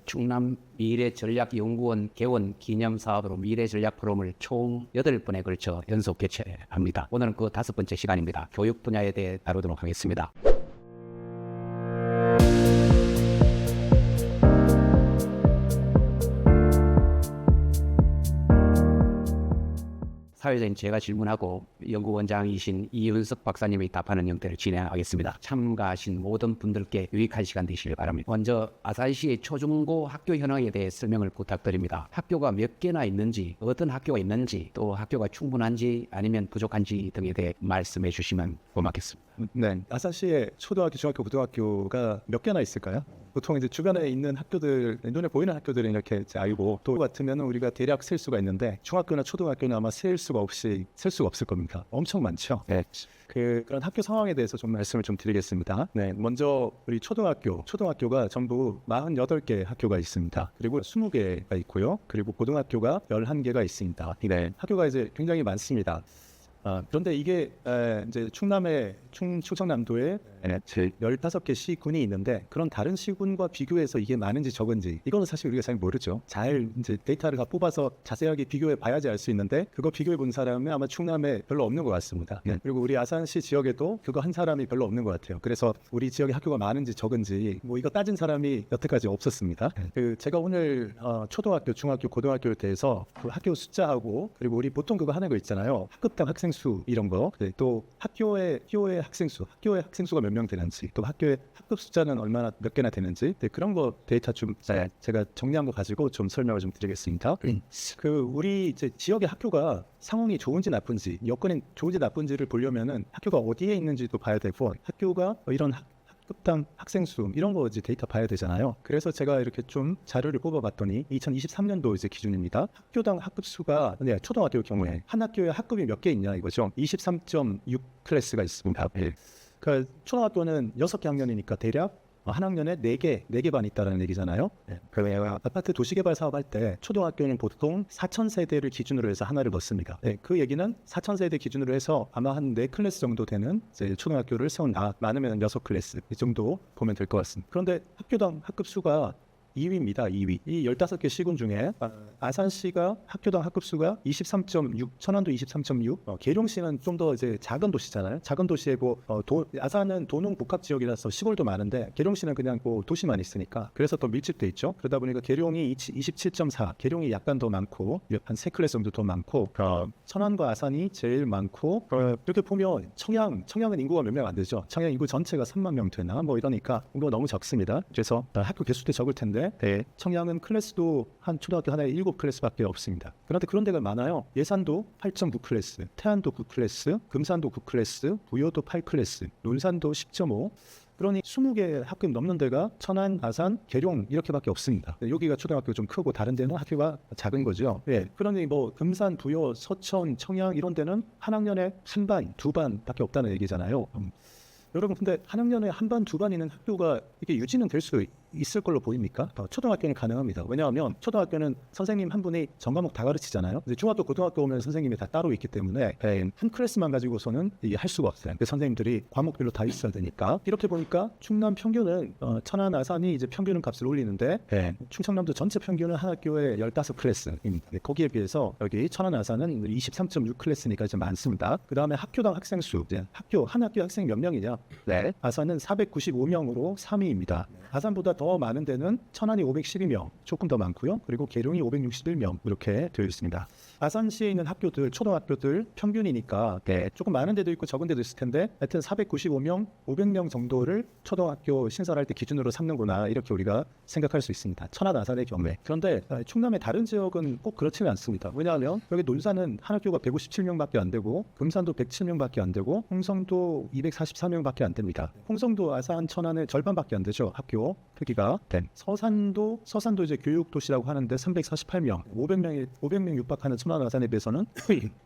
충남 미래전략연구원 개원 기념사업으로 미래전략 포럼을 총 8번에 걸쳐 연속 개최합니다. 오늘은 그 5번째 시간입니다. 교육 분야에 대해 다루도록 하겠습니다. 사회자인 제가 질문하고 연구원장이신 이윤석 박사님이 답하는 형태를 진행하겠습니다. 참가하신 모든 분들께 유익한 시간 되시길 바랍니다. 먼저 아산시의 초중고 학교 현황에 대해 설명을 부탁드립니다. 학교가 몇 개나 있는지, 어떤 학교가 있는지, 또 학교가 충분한지 아니면 부족한지 등에 대해 말씀해 주시면 고맙겠습니다. 네, 아산시에 초등학교, 중학교, 고등학교가 몇 개나 있을까요? 보통 이제 주변에 있는 학교들, 눈에 보이는 학교들은 이렇게 알고, 또 같으면 우리가 대략 셀 수가 있는데 중학교나 초등학교는 아마 셀 수가 없을 겁니다. 엄청 많죠. 네. 그런 학교 상황에 대해서 좀 말씀을 좀 드리겠습니다. 네, 먼저 우리 초등학교가 전부 48개 학교가 있습니다. 그리고 20개가 있고요. 그리고 고등학교가 11개가 있습니다. 네, 학교가 이제 굉장히 많습니다. 그런데 이게 이제 충청남도에 15개 시군이 있는데, 그런 다른 시군과 비교해서 이게 많은지 적은지 이거는 사실 우리가 잘 모르죠. 잘 이제 데이터를 다 뽑아서 자세하게 비교해 봐야지 알 수 있는데, 그거 비교해 본 사람은 아마 충남에 별로 없는 것 같습니다. 그리고 우리 아산시 지역에도 그거 한 사람이 별로 없는 것 같아요. 그래서 우리 지역에 학교가 많은지 적은지 뭐 이거 따진 사람이 여태까지 없었습니다. 제가 오늘 초등학교, 중학교, 고등학교에 대해서 그 학교 숫자하고, 그리고 우리 보통 그거 하는 거 있잖아요. 학급당 학생 수 이런 거, 또 학교의 학생 수가 몇 명 되는지, 또 학교의 학급 숫자는 몇 개나 되는지, 그런 거 데이터 좀 제가 정리한 거 가지고 좀 설명을 좀 드리겠습니다. 우리 이제 지역의 학교가 상황이 좋은지 나쁜지, 여건이 좋은지 나쁜지를 보려면은 학교가 어디에 있는지도 봐야 되고, 학교가 이런 학급당 학생 수 이런 거 이제 데이터 봐야 되잖아요. 그래서 제가 이렇게 좀 자료를 뽑아봤더니 2023년도 이제 기준입니다. 학교당 학급 수가 초등학교 경우에 한 학교에 학급이 몇 개 있냐 이거죠. 23.6 클래스가 있습니다. 그러니까 초등학교는 6개 학년이니까 대략 한 학년에 4개 반이 있다는 얘기잖아요. 그러면 아파트 도시개발 사업할 때 초등학교는 보통 4,000세대를 기준으로 해서 하나를 넣습니다. 그 얘기는 4,000세대 기준으로 해서 아마 한 4클래스 정도 되는 이제 초등학교를 세운다. 많으면 6클래스 이 정도 보면 될 것 같습니다. 그런데 학교당 학급 수가 2위입니다. 2위. 이 15개 시군 중에 아산시가 학교당 학급수가 23.6, 천안도 23.6, 계룡시는 좀 더 이제 작은 도시잖아요. 작은 도시이고 아산은 도농 복합 지역이라서 시골도 많은데, 계룡시는 그냥 도시만 있으니까 그래서 더 밀집돼 있죠. 그러다 보니까 계룡이 27.4, 계룡이 약간 더 많고 한 3클래스 정도 더 많고, 천안과 아산이 제일 많고, 이렇게 보면 청양은 인구가 몇 명 안 되죠. 청양 인구 전체가 3만 명 되나 뭐 이러니까 인구가 너무 적습니다. 그래서 학교 개수도 적을 텐데, 청양은 클래스도 한 초등학교 하나에 7클래스밖에 없습니다. 그런데 그런 데가 많아요. 예산도 8.9클래스, 태안도 9클래스, 금산도 9클래스, 부여도 8클래스, 논산도 10.5. 그러니 20개 학급 넘는 데가 천안, 아산, 계룡 이렇게밖에 없습니다. 여기가 초등학교 좀 크고 다른 데는 학교가 작은 거죠. 그러니 뭐 금산, 부여, 서천, 청양 이런 데는 한 학년에 한 반, 두 반밖에 없다는 얘기잖아요. 여러분, 근데 한 학년에 한 반, 두 반 있는 학교가 이게 유지는 될 수 있을 걸로 보입니까? 초등학교는 가능합니다. 왜냐하면 초등학교는 선생님 한 분이 전 과목 다 가르치잖아요. 이제 중학교, 고등학교 오면 선생님이 다 따로 있기 때문에 한 클래스만 가지고서는 이게 할 수가 없어요. 그 선생님들이 과목별로 다 있어야 되니까. 이렇게 보니까 충남 평균은 천안, 아산이 이제 평균 값을 올리는데, 충청남도 전체 평균은 한 학교에 15클래스입니다. 거기에 비해서 여기 천안, 아산은 23.6 클래스니까 이제 많습니다. 그 다음에 학교당 학생 수, 한 학교 학생이 몇 명이냐? 아산은 495명으로 3위입니다. 아산보다 더 많은 데는 천안이 512명, 조금 더 많고요. 그리고 계룡이 561명 이렇게 되어 있습니다. 아산시에 있는 학교들, 초등학교들 평균이니까 조금 많은 데도 있고 적은 데도 있을 텐데, 하여튼 495명, 500명 정도를 초등학교 신설할 때 기준으로 삼는구나, 이렇게 우리가 생각할 수 있습니다. 천안, 아산의 경우에. 그런데 충남의 다른 지역은 꼭 그렇지는 않습니다. 왜냐하면 여기 논산은 한 학교가 157명밖에 안 되고, 금산도 107명밖에 안 되고, 홍성도 244명밖에 안 됩니다. 홍성도 아산, 천안의 절반밖에 안 되죠. 학교 크기가. 서산도 이제 교육도시라고 하는데 348명, 500명 육박하는 천안, 아산에 비해서는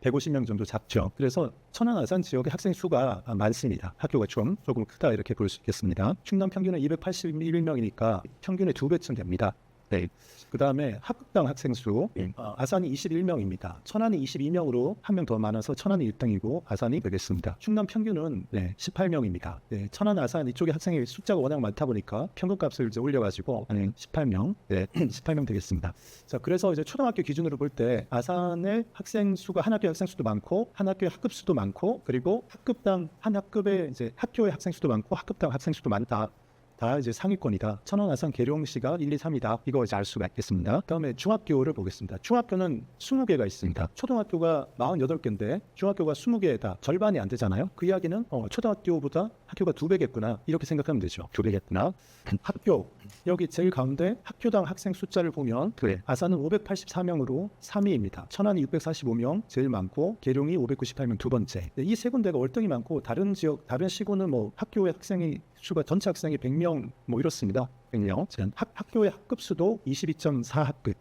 150명 정도 작죠. 그래서 천안, 아산 지역의 학생 수가 많습니다. 학교가 조금 크다 이렇게 볼 수 있겠습니다. 충남 평균은 281명이니까 평균의 2배쯤 됩니다. 네. 그 다음에 합격당 학생 수 아산이 21명입니다. 천안이 22명으로 한 명 더 많아서 천안이 1등이고 아산이 되겠습니다. 충남 평균은 18명입니다. 천안, 아산 이쪽에 학생의 숫자가 워낙 많다 보니까 평균값을 이제 올려가지고 18명, 18명 되겠습니다. 자, 그래서 이제 초등학교 기준으로 볼 때 아산의 학생 수가 한 학교 학생 수도 많고 한 학교의 학급 수도 많고 그리고 학급당 한 학급의 이제 학교의 학생 수도 많고 학급당 학생 수도 많다. 다 이제 상위권이다. 천안, 아산, 계룡시가 1, 2, 3이다. 이거 이제 알 수가 있겠습니다. 그다음에 중학교를 보겠습니다. 중학교는 20개가 있습니다. 초등학교가 48개인데 중학교가 20개다. 절반이 안 되잖아요. 그 이야기는 초등학교보다 학교가 2배겠구나. 이렇게 생각하면 되죠. 2배겠구나. 학교 여기 제일 가운데 학교당 학생 숫자를 보면 아산은 584명으로 3위입니다. 천안이 645명 제일 많고 계룡이 598명 두 번째. 이 세 군데가 월등히 많고 다른 지역 다른 시군은 뭐 학교의 학생이 수가 전체 학생이 100명 뭐 이렇습니다. 100명. 학교의 학급 수도 22.4학급.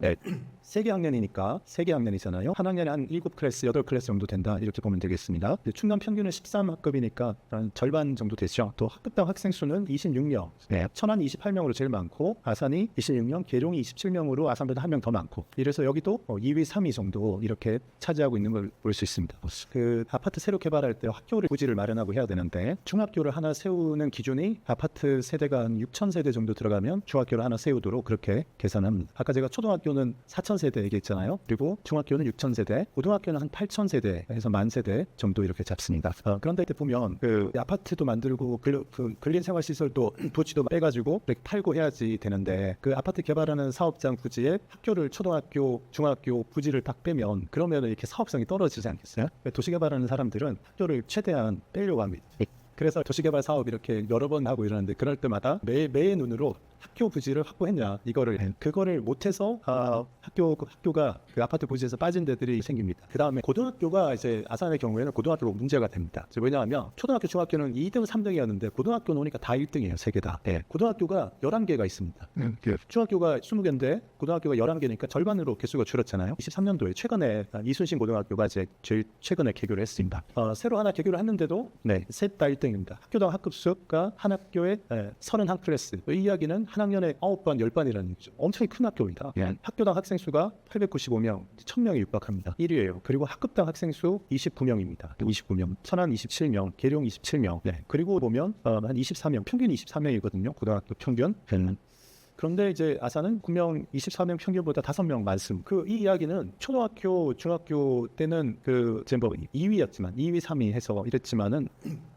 세개 학년이니까 3개 학년이잖아요. 한 학년에 한 7클래스, 8클래스 정도 된다. 이렇게 보면 되겠습니다. 충남 평균은 13학급이니까 한 절반 정도 되죠. 또 학급당 학생 수는 26명. 천안이 28명으로 제일 많고 아산이 26명, 계룡이 27명으로 아산보다 한 명 더 많고. 이래서 여기도 2위, 3위 정도 이렇게 차지하고 있는 걸 볼 수 있습니다. 그 아파트 새로 개발할 때 학교를 부지를 마련하고 해야 되는데 중학교를 하나 세우는 기준이 아파트 세대가 한 6,000세대 정도 들어가면 중학교를 하나 세우도록 그렇게 계산합니다. 아까 제가 초등학교는 4,000세대 얘기했잖아요. 그리고 중학교는 6,000세대, 고등학교는 한 8,000세대에서 10,000세대 정도 이렇게 잡습니다. 그런데 이때 보면 그 아파트도 만들고 근린생활시설도 부지도 빼가지고 팔고 해야지 되는데 그 아파트 개발하는 사업장 부지에 학교를 초등학교, 중학교 부지를 딱 빼면 그러면 이렇게 사업성이 떨어지지 않겠어요? 도시개발하는 사람들은 학교를 최대한 빼려고 합니다. 그래서 도시개발 사업 이렇게 여러 번 하고 이러는데 그럴 때마다 매의 눈으로 학교 부지를 확보했냐 그거를 못해서 학교가 그 아파트 부지에서 빠진 데들이 생깁니다. 그 다음에 고등학교가 이제 아산의 경우에는 고등학교로 문제가 됩니다. 왜냐하면 초등학교, 중학교는 2등, 3등이었는데 고등학교는 오니까 다 1등이에요. 3개 다. 고등학교가 11개가 있습니다. 중학교가 20개인데 고등학교가 11개니까 절반으로 개수가 줄었잖아요. 23년도에 최근에 이순신 고등학교가 이제 제일 최근에 개교를 했습니다. 새로 하나 개교를 했는데도 셋 다 1등입니다. 학교당 학급 수가 한 학교에 31클래스. 이 이야기는 한 학년에 9반, 10반이라는 얘기죠. 엄청 큰 학교입니다. 학교당 학생 수가 895명, 1000명이 육박합니다. 1위예요. 그리고 학급당 학생 수 29명입니다. 29명. 천안 27명, 계룡 27명. 그리고 보면 한 24명, 평균 24명이거든요. 고등학교 평균. 그런데 이제 아산은 분명 24명 평균보다 5명 많습니다. 이 이야기는 초등학교, 중학교 때는 이제 뭐 2위였지만 2위, 3위 해서 이랬지만은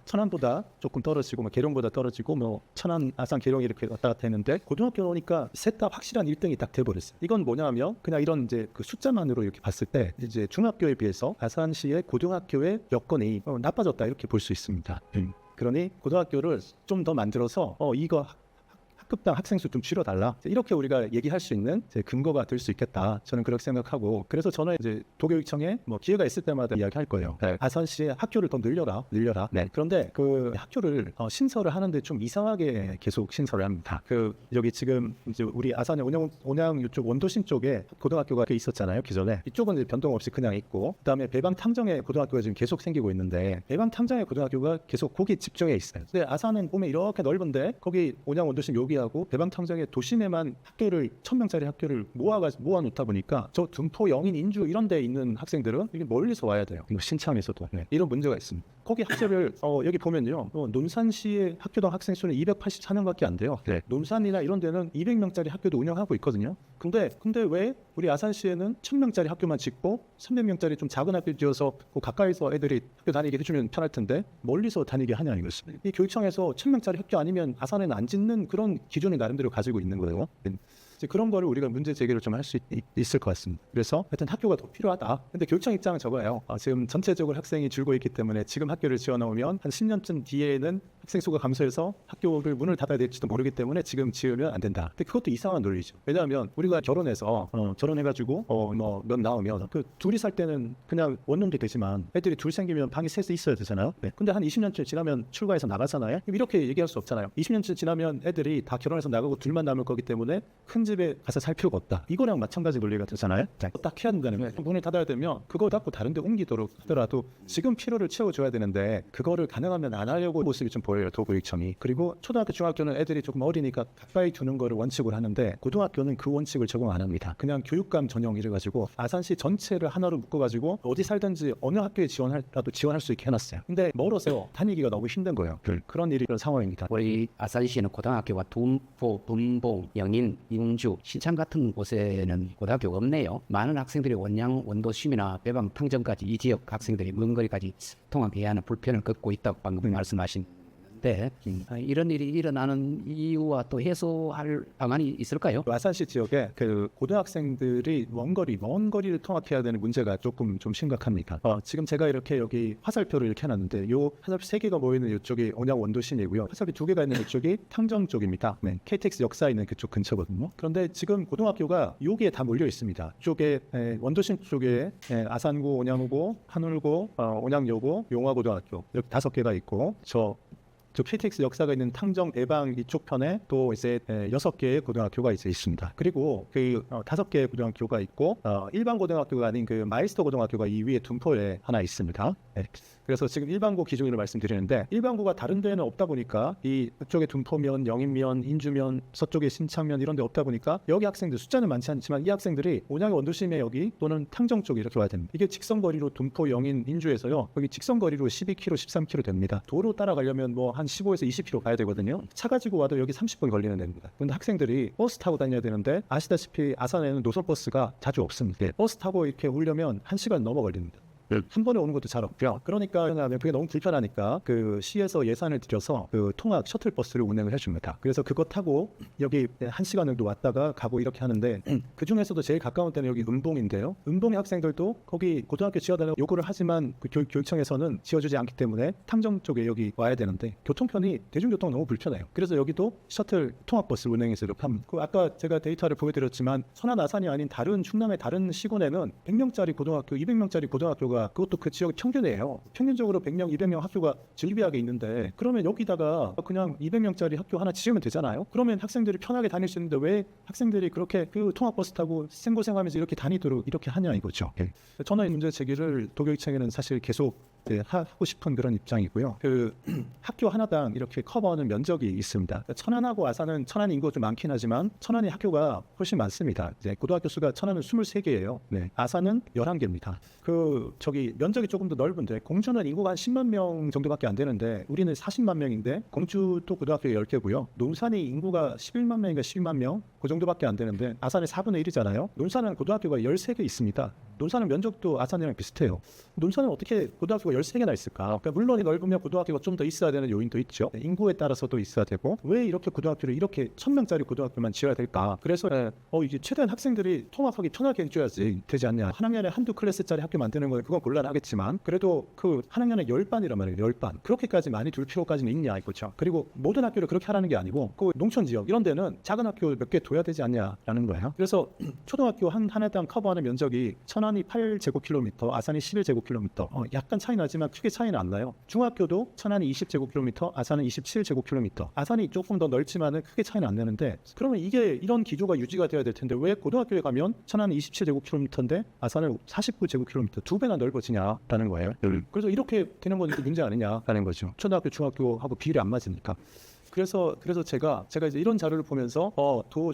천안보다 조금 떨어지고 계룡보다 떨어지고 천안, 아산, 계룡이 이렇게 왔다 갔다 했는데 고등학교 오니까 셋 다 확실한 1등이 딱 돼버렸어요. 이건 뭐냐면 그냥 이런 이제 그 숫자만으로 이렇게 봤을 때 이제 중학교에 비해서 아산시의 고등학교의 여건이 나빠졌다 이렇게 볼 수 있습니다. 그러니 고등학교를 좀 더 만들어서 이거 학급당 학생 수 좀 줄여달라 이렇게 우리가 얘기할 수 있는 근거가 될 수 있겠다. 저는 그렇게 생각하고 그래서 저는 이제 도교육청에 기회가 있을 때마다 이야기할 거예요. 아산시의 학교를 더 늘려라. 그런데 그 학교를 신설을 하는데 좀 이상하게 계속 신설을 합니다. 여기 지금 이제 우리 아산의 온양 이쪽 원도심 쪽에 고등학교가 있었잖아요. 기존에 이쪽은 이제 변동 없이 그냥 있고 그다음에 배방 탐정의 고등학교가 지금 계속 생기고 있는데 배방 탐정의 고등학교가 계속 거기 집중해 있어요. 근데 아산은 보면 이렇게 넓은데 거기 온양 원도심 여기하고 배방탐정의 도심에만 학교를 1000명짜리 학교를 모아놓다 보니까 저 둔포, 영인, 인주 이런 데 있는 학생들은 이게 멀리서 와야 돼요. 신참에서도 이런 문제가 있습니다. 거기 학교를 여기 보면요. 논산시의 학교당 학생 수는 284명밖에 안 돼요. 논산이나 이런 데는 200명짜리 학교도 운영하고 있거든요. 근데 왜 우리 아산시에는 1000명짜리 학교만 짓고 300명짜리 좀 작은 학교 지어서 가까이서 애들이 학교 다니게 해주면 편할 텐데 멀리서 다니게 하냐 이것입니다. 이 교육청에서 1000명짜리 학교 아니면 아산에는 안 짓는 그런 기준이 나름대로 가지고 있는 거예요. 그런 거를 우리가 문제 제기를 좀 할 수 있을 것 같습니다. 그래서 하여튼 학교가 더 필요하다. 근데 교육청 입장은 저거예요. 지금 전체적으로 학생이 줄고 있기 때문에 지금 학교를 지어놓으면 한 10년쯤 뒤에는 학생 수가 감소해서 학교를 문을 닫아야 될지도 모르기 때문에 지금 지으면 안 된다. 근데 그것도 이상한 논리죠. 왜냐하면 우리가 결혼해서 결혼해가지고 몇 나오면 둘이 살 때는 그냥 원룸도 되지만 애들이 둘 생기면 방이 셋이 있어야 되잖아요. 근데 한 20년쯤 지나면 출가해서 나가잖아요. 이렇게 얘기할 수 없잖아요. 20년쯤 지나면 애들이 다 결혼해서 나가고 둘만 남을 거기 때문에 큰 집에 가서 살 필요가 없다. 이거랑 마찬가지 논리가 되잖아요. 딱 해야 된다는 문을 닫아야 되면 그거 닫고 다른 데 옮기도록 하더라도 지금 필요를 채워줘야 되는데 그거를 가능하면 안 하려고 모습이 좀 보여요. 보여요, 도교육청이. 그리고 초등학교, 중학교는 애들이 조금 어리니까 가까이 두는 거를 원칙으로 하는데 고등학교는 그 원칙을 적용 안 합니다. 그냥 교육감 전형 이래가지고 아산시 전체를 하나로 묶어가지고 어디 살든지 어느 학교에 지원할 수 있게 해놨어요. 근데 멀어서 다니기가 너무 힘든 거예요. 그런 일이 그런 상황입니다. 우리 아산시에는 고등학교가 둔포, 분봉, 영인, 인주, 신창 같은 곳에는 고등학교가 없네요. 많은 학생들이 원양, 원도심이나 배방, 탕정까지 이 지역 학생들이 먼 거리까지 통학해야 하는 불편을 겪고 있다고 방금 말씀하신 이런 일이 일어나는 이유와 또 해소할 방안이 있을까요? 아산시 지역에 그 고등학생들이 먼 거리를 통학해야 되는 문제가 조금 좀 심각합니다. 지금 제가 이렇게 여기 화살표를 이렇게 해놨는데 요 화살표 3개가 모이는 이쪽이 온양 원도심이고요. 화살표 2개가 있는 이쪽이 탕정 쪽입니다. 네, KTX 역사 있는 그쪽 근처거든요. 그런데 지금 고등학교가 여기에 다 몰려 있습니다. 쪽에 원도심 쪽에 아산고, 온양고, 한울고, 온양여고, 용화고등학교 이렇게 5개가 있고 저 KTX 역사가 있는 탕정 대방 이쪽 편에 또 이제 6개의 고등학교가 이제 있습니다. 그리고 그 5개의 고등학교가 있고 일반 고등학교가 아닌 그 마이스터 고등학교가 이 위에 둔포에 하나 있습니다. 네. 그래서 지금 일반고 기준으로 말씀드리는데 일반고가 다른 데는 없다 보니까 이 그쪽에 둔포면, 영인면, 인주면, 서쪽에 신창면 이런 데 없다 보니까 여기 학생들 숫자는 많지 않지만 이 학생들이 온양의 원도심에 여기 또는 탕정 쪽에 이렇게 와야 됩니다. 이게 직선거리로 둔포, 영인, 인주에서요. 여기 직선거리로 12km, 13km 됩니다. 도로 따라가려면 뭐 한 15에서 20km 가야 되거든요. 차 가지고 와도 여기 30분 걸리는 데입니다. 근데 학생들이 버스 타고 다녀야 되는데 아시다시피 아산에는 노선버스가 자주 없습니다. 버스 타고 이렇게 오려면 1시간 넘어 걸립니다. 한 번에 오는 것도 잘 없고요. 그러니까 그게 너무 불편하니까 그 시에서 예산을 들여서 그 통학 셔틀 버스를 운행을 해줍니다. 그래서 그거 타고 여기 1시간 정도 왔다가 가고 이렇게 하는데 그 중에서도 제일 가까운 데는 여기 은봉인데요. 은봉의 학생들도 거기 고등학교 지어달라고 요구를 하지만 그 교육청에서는 지어주지 않기 때문에 탕정 쪽에 여기 와야 되는데 교통편이 대중교통 너무 불편해요. 그래서 여기도 셔틀 통학 버스를 운행해서 이렇게 합니다. 그 아까 제가 데이터를 보여드렸지만 천안 아산이 아닌 다른 충남의 다른 시군에는 100명짜리 고등학교, 200명짜리 고등학교가 그것도 그 지역 평균이에요. 평균적으로 100명, 200명 학교가 즐비하게 있는데 그러면 여기다가 그냥 200명짜리 학교 하나 지으면 되잖아요. 그러면 학생들이 편하게 다닐 수 있는데 왜 학생들이 그렇게 그 통학버스 타고 생고생하면서 이렇게 다니도록 이렇게 하냐 이거죠. 저는 이 문제 제기를 도교육청에는 사실 계속 하고 싶은 그런 입장이고요. 그 학교 하나당 이렇게 커버하는 면적이 있습니다. 천안하고 아산은 천안 인구가 좀 많긴 하지만 천안이 학교가 훨씬 많습니다. 이제 고등학교 수가 천안은 23개예요. 네, 아산은 11개입니다. 저기 면적이 조금 더 넓은데 공주는 인구가 한 10만 명 정도밖에 안 되는데 우리는 40만 명인데 공주도 고등학교가 10개고요. 논산이 인구가 11만 명인가 12만 명 그 정도밖에 안 되는데 아산의 4분의 1이잖아요. 논산은 고등학교가 13개 있습니다. 논산은 면적도 아산이랑 비슷해요. 논산은 어떻게 고등학교가 13개나 있을까? 그러니까 물론 넓으면 고등학교가 좀 더 있어야 되는 요인도 있죠. 인구에 따라서도 있어야 되고 왜 이렇게 고등학교를 이렇게 1000명짜리 고등학교만 지어야 될까? 그래서 이게 최대한 학생들이 통학하기 편하게 해줘야지 되지 않냐. 한 학년에 한두 클래스짜리 학교 만드는 건 그건 곤란하겠지만 그래도 그 한 학년에 10반이란 말이에요. 10반. 그렇게까지 많이 둘 필요까지는 있냐 이거죠. 그리고 모든 학교를 그렇게 하라는 게 아니고 그 농촌 지역 이런 데는 작은 학교 몇 개 둬야 되지 않냐라는 거예요. 그래서 초등학교 한 해당 커버하는 면적이 천안이 8제곱킬로미터, 아산이 11제곱킬로미터. 약간 차이 나지만 크게 차이는 안 나요. 중학교도 천안이 20제곱킬로미터, 아산은 27제곱킬로미터. 아산이 조금 더 넓지만은 크게 차이는 안 나는데 그러면 이게 이런 기조가 유지가 돼야 될 텐데 왜 고등학교에 가면 천안이 27제곱킬로미터인데 아산은 49제곱킬로미터 2배나 넓어지냐라는 거예요. 그래서 이렇게 되는 건 문제 아니냐라는 거죠. 초등학교, 중학교하고 비율이 안 맞으니까. 그래서 제가 이제 이런 자료를 보면서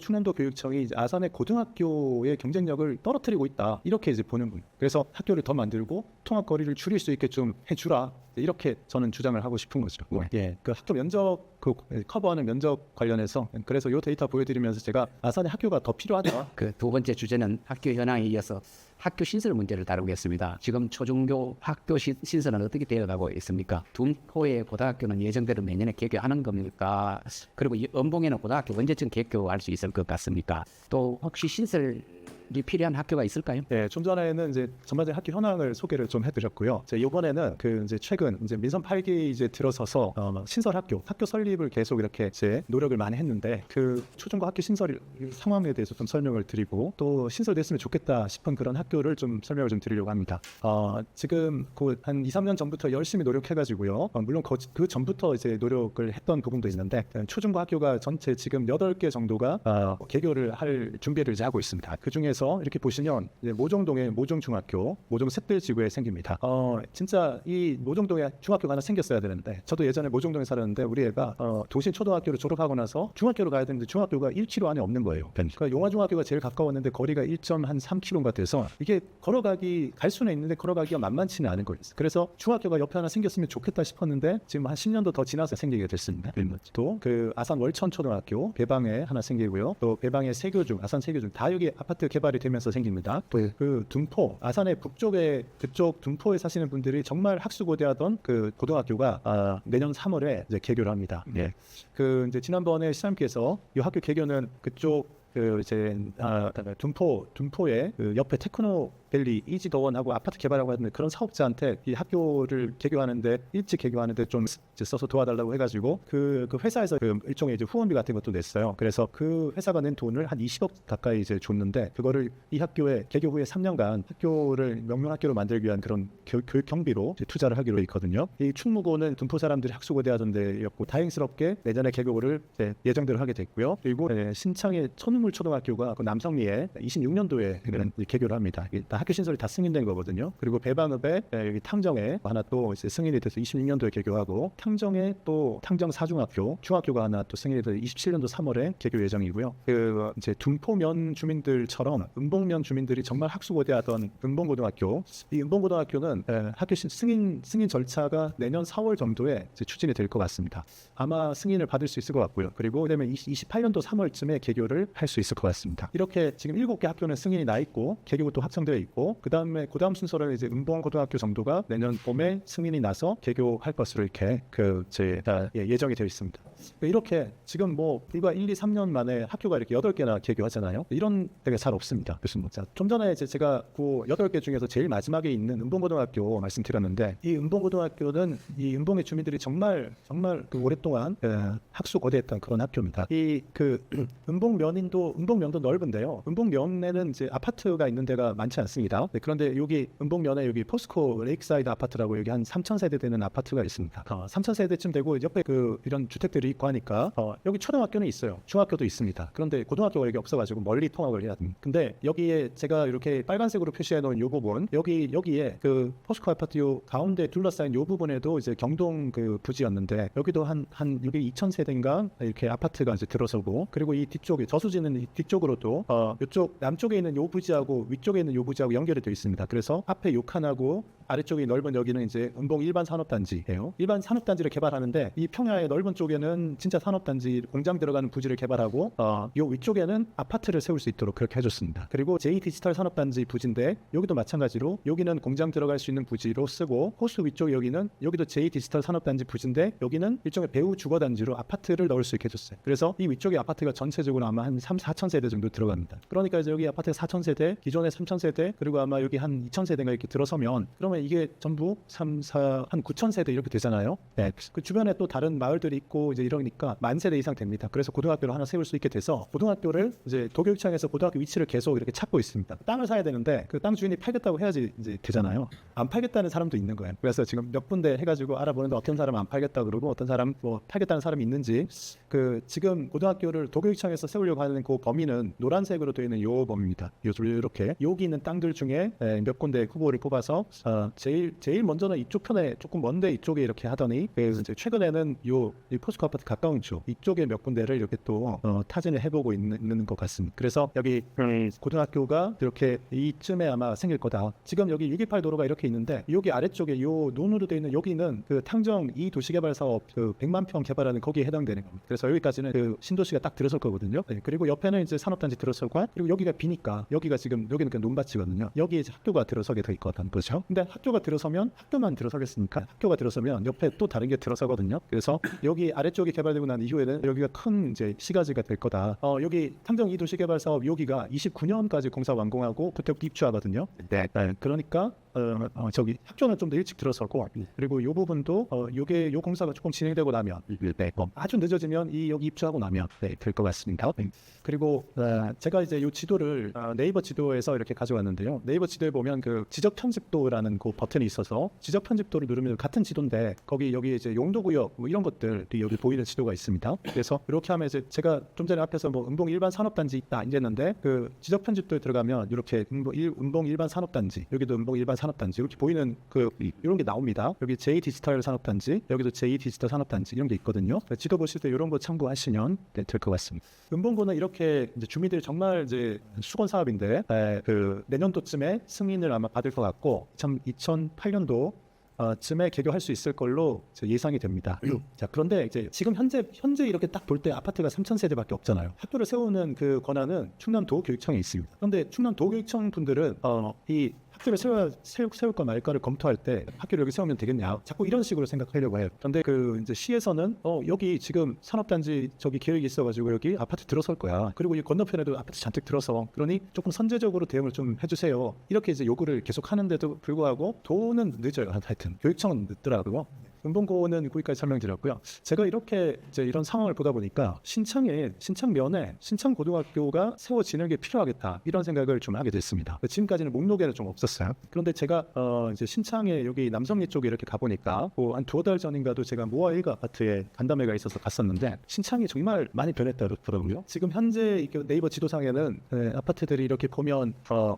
충남도 교육청이 이제 아산의 고등학교의 경쟁력을 떨어뜨리고 있다 이렇게 이제 보는 거예요. 그래서 학교를 더 만들고 통학 거리를 줄일 수 있게 좀 해주라 이렇게 저는 주장을 하고 싶은 거죠. 예, 그 학교 면적 커버하는 면적 관련해서 그래서 이 데이터 보여드리면서 제가 아산의 학교가 더 필요하다. 그 두 번째 주제는 학교 현황에 이어서 학교 신설 문제를 다루겠습니다. 지금 초중교 학교 신설은 어떻게 되어가고 있습니까? 둔포의 고등학교는 예정대로 내년에 개교하는 겁니까? 그리고 연봉에는 고등학교 언제쯤 개교할 수 있을 것 같습니까? 또 혹시 신설이 필요한 학교가 있을까요? 네, 좀 전에는 이제 전반적인 학교 현황을 소개를 좀 해드렸고요. 이번에는 그 이제 최근 이제 민선 8기 이제 들어서서 신설 학교 설립을 계속 이렇게 이제 노력을 많이 했는데 그 초중고 학교 신설 상황에 대해서 좀 설명을 드리고 또 신설됐으면 좋겠다 싶은 그런 학교를 좀 설명을 좀 드리려고 합니다. 지금 한 2, 3년 전부터 열심히 노력해가지고요. 물론 그 전부터 이제 노력을 했던 부분도 있는데 초중고 학교가 전체 지금 8개 정도가 개교를 할 준비를 이제 하고 있습니다. 그 중에서 그래서 이렇게 보시면 이제 모종동에 모종중학교, 모종 샛들지구에 생깁니다. 진짜 이 모종동에 중학교가 하나 생겼어야 되는데, 저도 예전에 모종동에 살았는데 우리 애가 도시 초등학교를 졸업하고 나서 중학교로 가야 되는데 중학교가 1km 안에 없는 거예요. 그러니까 용화중학교가 제일 가까웠는데 거리가 1.3km가 돼서 이게 갈 수는 있는데 걸어가기가 만만치는 않은 거예요. 그래서 중학교가 옆에 하나 생겼으면 좋겠다 싶었는데 지금 한 10년도 더 지나서 생기게 됐습니다. 또 그 아산 월천초등학교 배방에 하나 생기고요. 또 배방의 세교중, 아산 세교중 다 여기 아파트 개발이 되면서 생깁니다. 또 그 둔포, 아산의 북쪽에 그쪽 둔포에 사시는 분들이 정말 학수고대하던 그 고등학교가 내년 3월에 이제 개교를 합니다. 예. 그 이제 지난번에 시장님께서 이 학교 개교는 그쪽 둔포에 그 옆에 테크노밸리 이지더원하고 아파트 개발하고 하는데 그런 사업자한테 이 학교를 개교하는데 일찍 개교하는데 좀 써서 도와달라고 해가지고 그 회사에서 그 일종의 이제 후원비 같은 것도 냈어요. 그래서 그 회사가 낸 돈을 한 20억 가까이 이제 줬는데 그거를 이 학교에 개교 후에 3년간 학교를 명문학교로 만들기 위한 그런 교육 경비로 이제 투자를 하기로 있거든요. 이 충무고는 둔포 사람들이 학수고대하던 데였고 다행스럽게 내년에 개교를 예정대로 하게 됐고요. 그리고 신창의 초등학교가 그 남성리에 26년도에 개교를 합니다. 다 학교 신설이 다 승인된 거거든요. 그리고 배방읍에 여기 탕정에 하나 또 이제 승인이 돼서 26년도에 개교하고 탕정에 또 탕정 사중학교 중학교가 하나 또 승인이 돼서 27년도 3월에 개교 예정이고요. 그 이제 둔포면 주민들처럼 은봉면 주민들이 정말 학수고대하던 은봉고등학교, 이 은봉고등학교는 학교 승인 절차가 내년 4월 정도에 이제 추진이 될 것 같습니다. 아마 승인을 받을 수 있을 것 같고요. 그리고 그다음에 28년도 3월쯤에 개교를 할 수 있을 것 같습니다. 이렇게 지금 7개 학교는 승인이 나 있고 개교도 확정되어 있고 그다음 순서를 이제 은봉고등학교 정도가 내년 봄에 승인이 나서 개교할 것으로 이렇게 예정이 되어 있습니다. 이렇게 지금 뭐 불과 1, 2, 3년 만에 학교가 이렇게 8개나 개교하잖아요. 이런 데가 잘 없습니다. 그래서 좀 전에 제가 그 8개 중에서 제일 마지막에 있는 은봉고등학교 말씀드렸는데 이 은봉고등학교는 이 은봉의 주민들이 정말 그 오랫동안 학수고대했던 그런 학교입니다. 이 그 은봉면도 넓은데요. 은봉면에는 이제 아파트가 있는 데가 많지 않습니다. 그런데 여기 은봉면에 여기 포스코 레이크사이드 아파트라고 여기 한 3,000세대 되는 아파트가 있습니다. 3,000세대쯤 되고 옆에 그 이런 주택들이 있고 하니까 여기 초등학교는 있어요. 중학교도 있습니다. 그런데 고등학교가 여기 없어가지고 멀리 통학을 해야 됩니다. 근데 여기에 제가 이렇게 빨간색으로 표시해 놓은 이 부분 여기에 그 포스코 아파트 요 가운데 둘러싸인 요 부분에도 이제 경동 그 부지였는데 여기도 한 여기 2,000세대인가 이렇게 아파트가 이제 들어서고 그리고 이 뒤쪽에 저수지는 이 뒤쪽으로도 이쪽 남쪽에 있는 요 부지하고 위쪽에 있는 요 부지하고 연결이 되어 있습니다. 그래서 앞에 요 칸하고 아래쪽이 넓은 여기는 이제 은봉 일반 산업단지예요. 일반 산업단지를 개발하는데 이 평야의 넓은 쪽에는 진짜 산업단지 공장 들어가는 부지를 개발하고 요 위쪽에는 아파트를 세울 수 있도록 그렇게 해줬습니다. 그리고 제2디지털 산업단지 부지인데 여기도 마찬가지로 여기는 공장 들어갈 수 있는 부지로 쓰고 호수 위쪽 여기도 제2디지털 산업단지 부지인데 여기는 일종의 배후 주거단지로 아파트를 넣을 수 있게 해줬어요. 그래서 이 위쪽의 아파트가 전체적으로 아마 한 4,000세대 정도 들어갑니다. 그러니까 이제 여기 아파트가 4,000세대, 기존에 3,000세대, 그리고 아마 여기 한 2,000세대가 이렇게 들어서면 그러면 이게 전부 한 9,000세대 이렇게 되잖아요. 네. 그 주변에 또 다른 마을들이 있고 이제 이러니까 10,000세대 이상 됩니다. 그래서 고등학교를 하나 세울 수 있게 돼서 고등학교를 이제 도교육청에서 고등학교 위치를 계속 이렇게 찾고 있습니다. 땅을 사야 되는데 그 땅 주인이 팔겠다고 해야지 이제 되잖아요. 안 팔겠다는 사람도 있는 거예요. 그래서 지금 몇 군데 해가지고 알아보는데 어떤 사람은 안 팔겠다 그러고 어떤 사람 뭐 팔겠다는 사람이 있는지 그 지금 고등학교를 도교육청에서 세우려고 하는 그 범위는 노란색으로 되어 있는 요 범위입니다. 이렇게 여기 있는 땅들 중에 몇 군데 후보를 뽑아서 제일 먼저는 이쪽 편에 조금 먼데 이쪽에 이렇게 하더니 이제 최근에는 이 포스코 아파트 가까운 쪽 이쪽에 몇 군데를 이렇게 또 타진을 해보고 있는 것 같습니다. 그래서 여기 고등학교가 이렇게 이쯤에 아마 생길 거다. 지금 여기 628 도로가 이렇게 있는데 여기 아래쪽에 요 논으로 되어 있는 여기는 그 탕정 2도시개발 사업 그 100만 평 개발하는 거기에 해당되는 겁니다. 그래서 여기까지는 그 신도시가 딱 들어설 거거든요. 네, 그리고 옆에는 이제 산업단지 들어설과 그리고 여기가 비니까 여기는 그 논밭이거든요. 여기에 이제 학교가 들어서게 될 것 같다는 거죠. 근데 학교가 들어서면 학교만 들어서겠습니까? 학교가 들어서면 옆에 또 다른 게 들어서거든요. 그래서 여기 아래쪽이 개발되고 난 이후에는 여기가 큰 이제 시가지가 될 거다. 여기 탕정 2도시 개발 사업 여기가 29년까지 공사 완공하고 그때부터 입주하거든요. 네. 그러니까 저기 학교는 좀 더 일찍 들어서고 그리고 이 부분도 요게 요 공사가 조금 진행되고 나면 아주 늦어지면 이 여기 입주하고 나면 될 것 같습니다. 그리고 제가 이제 요 지도를 네이버 지도에서 이렇게 가져왔는데요. 네이버 지도에 보면 그 지적 편집도라는 그 버튼이 있어서 지적 편집도를 누르면 같은 지도인데 거기 여기 이제 용도구역 뭐 이런 것들이 여기 보이는 지도가 있습니다. 그래서 이렇게 하면 이제 제가 좀 전에 앞에서 뭐 은봉 일반 산업단지 있다 이랬는데 그 지적 편집도에 들어가면 이렇게 은봉 일반 산업단지 여기도 은봉 일반 산업단지 이렇게 보이는 그 이런 게 나옵니다. 여기 J 디지털 산업단지 여기도 J 디지털 산업단지 이런 게 있거든요. 지도 보실 때 이런 거 참고하시면 될 것 같습니다. 은봉구는 이렇게 이제 주민들이 정말 이제 수건 사업인데 그 내년도쯤에 승인을 아마 받을 것 같고 참 2008년도 쯤에 개교할 수 있을 걸로 예상이 됩니다. 자, 그런데 이제 지금 현재 이렇게 딱 볼 때 아파트가 3,000세대밖에 없잖아요. 학교를 세우는 그 권한은 충남도교육청에 있습니다. 그런데 충남도교육청 분들은 이 학교를 세울까 말까를 검토할 때 학교를 여기 세우면 되겠냐 자꾸 이런 식으로 생각하려고 해요. 그런데 그 이제 시에서는 여기 지금 산업단지 저기 계획이 있어가지고 여기 아파트 들어설 거야. 그리고 이 건너편에도 아파트 잔뜩 들어서 그러니 조금 선제적으로 대응을 좀 해주세요. 이렇게 이제 요구를 계속 하는데도 불구하고 도는 늦어요. 하여튼 교육청은 늦더라고요. 은봉고는 거기까지 설명드렸고요. 제가 이렇게 이제 이런 상황을 보다 보니까 신창면에 신창고등학교가 세워지는 게 필요하겠다 이런 생각을 좀 하게 됐습니다. 지금까지는 목록에는 좀 없었어요. 그런데 제가 이제 신창에 여기 남성리 쪽에 이렇게 가보니까 한 두어 달 전인가도 제가 모아 1가 아파트에 간담회가 있어서 갔었는데 신창이 정말 많이 변했다 그러더라고요. 지금 현재 네이버 지도상에는 아파트들이 이렇게 보면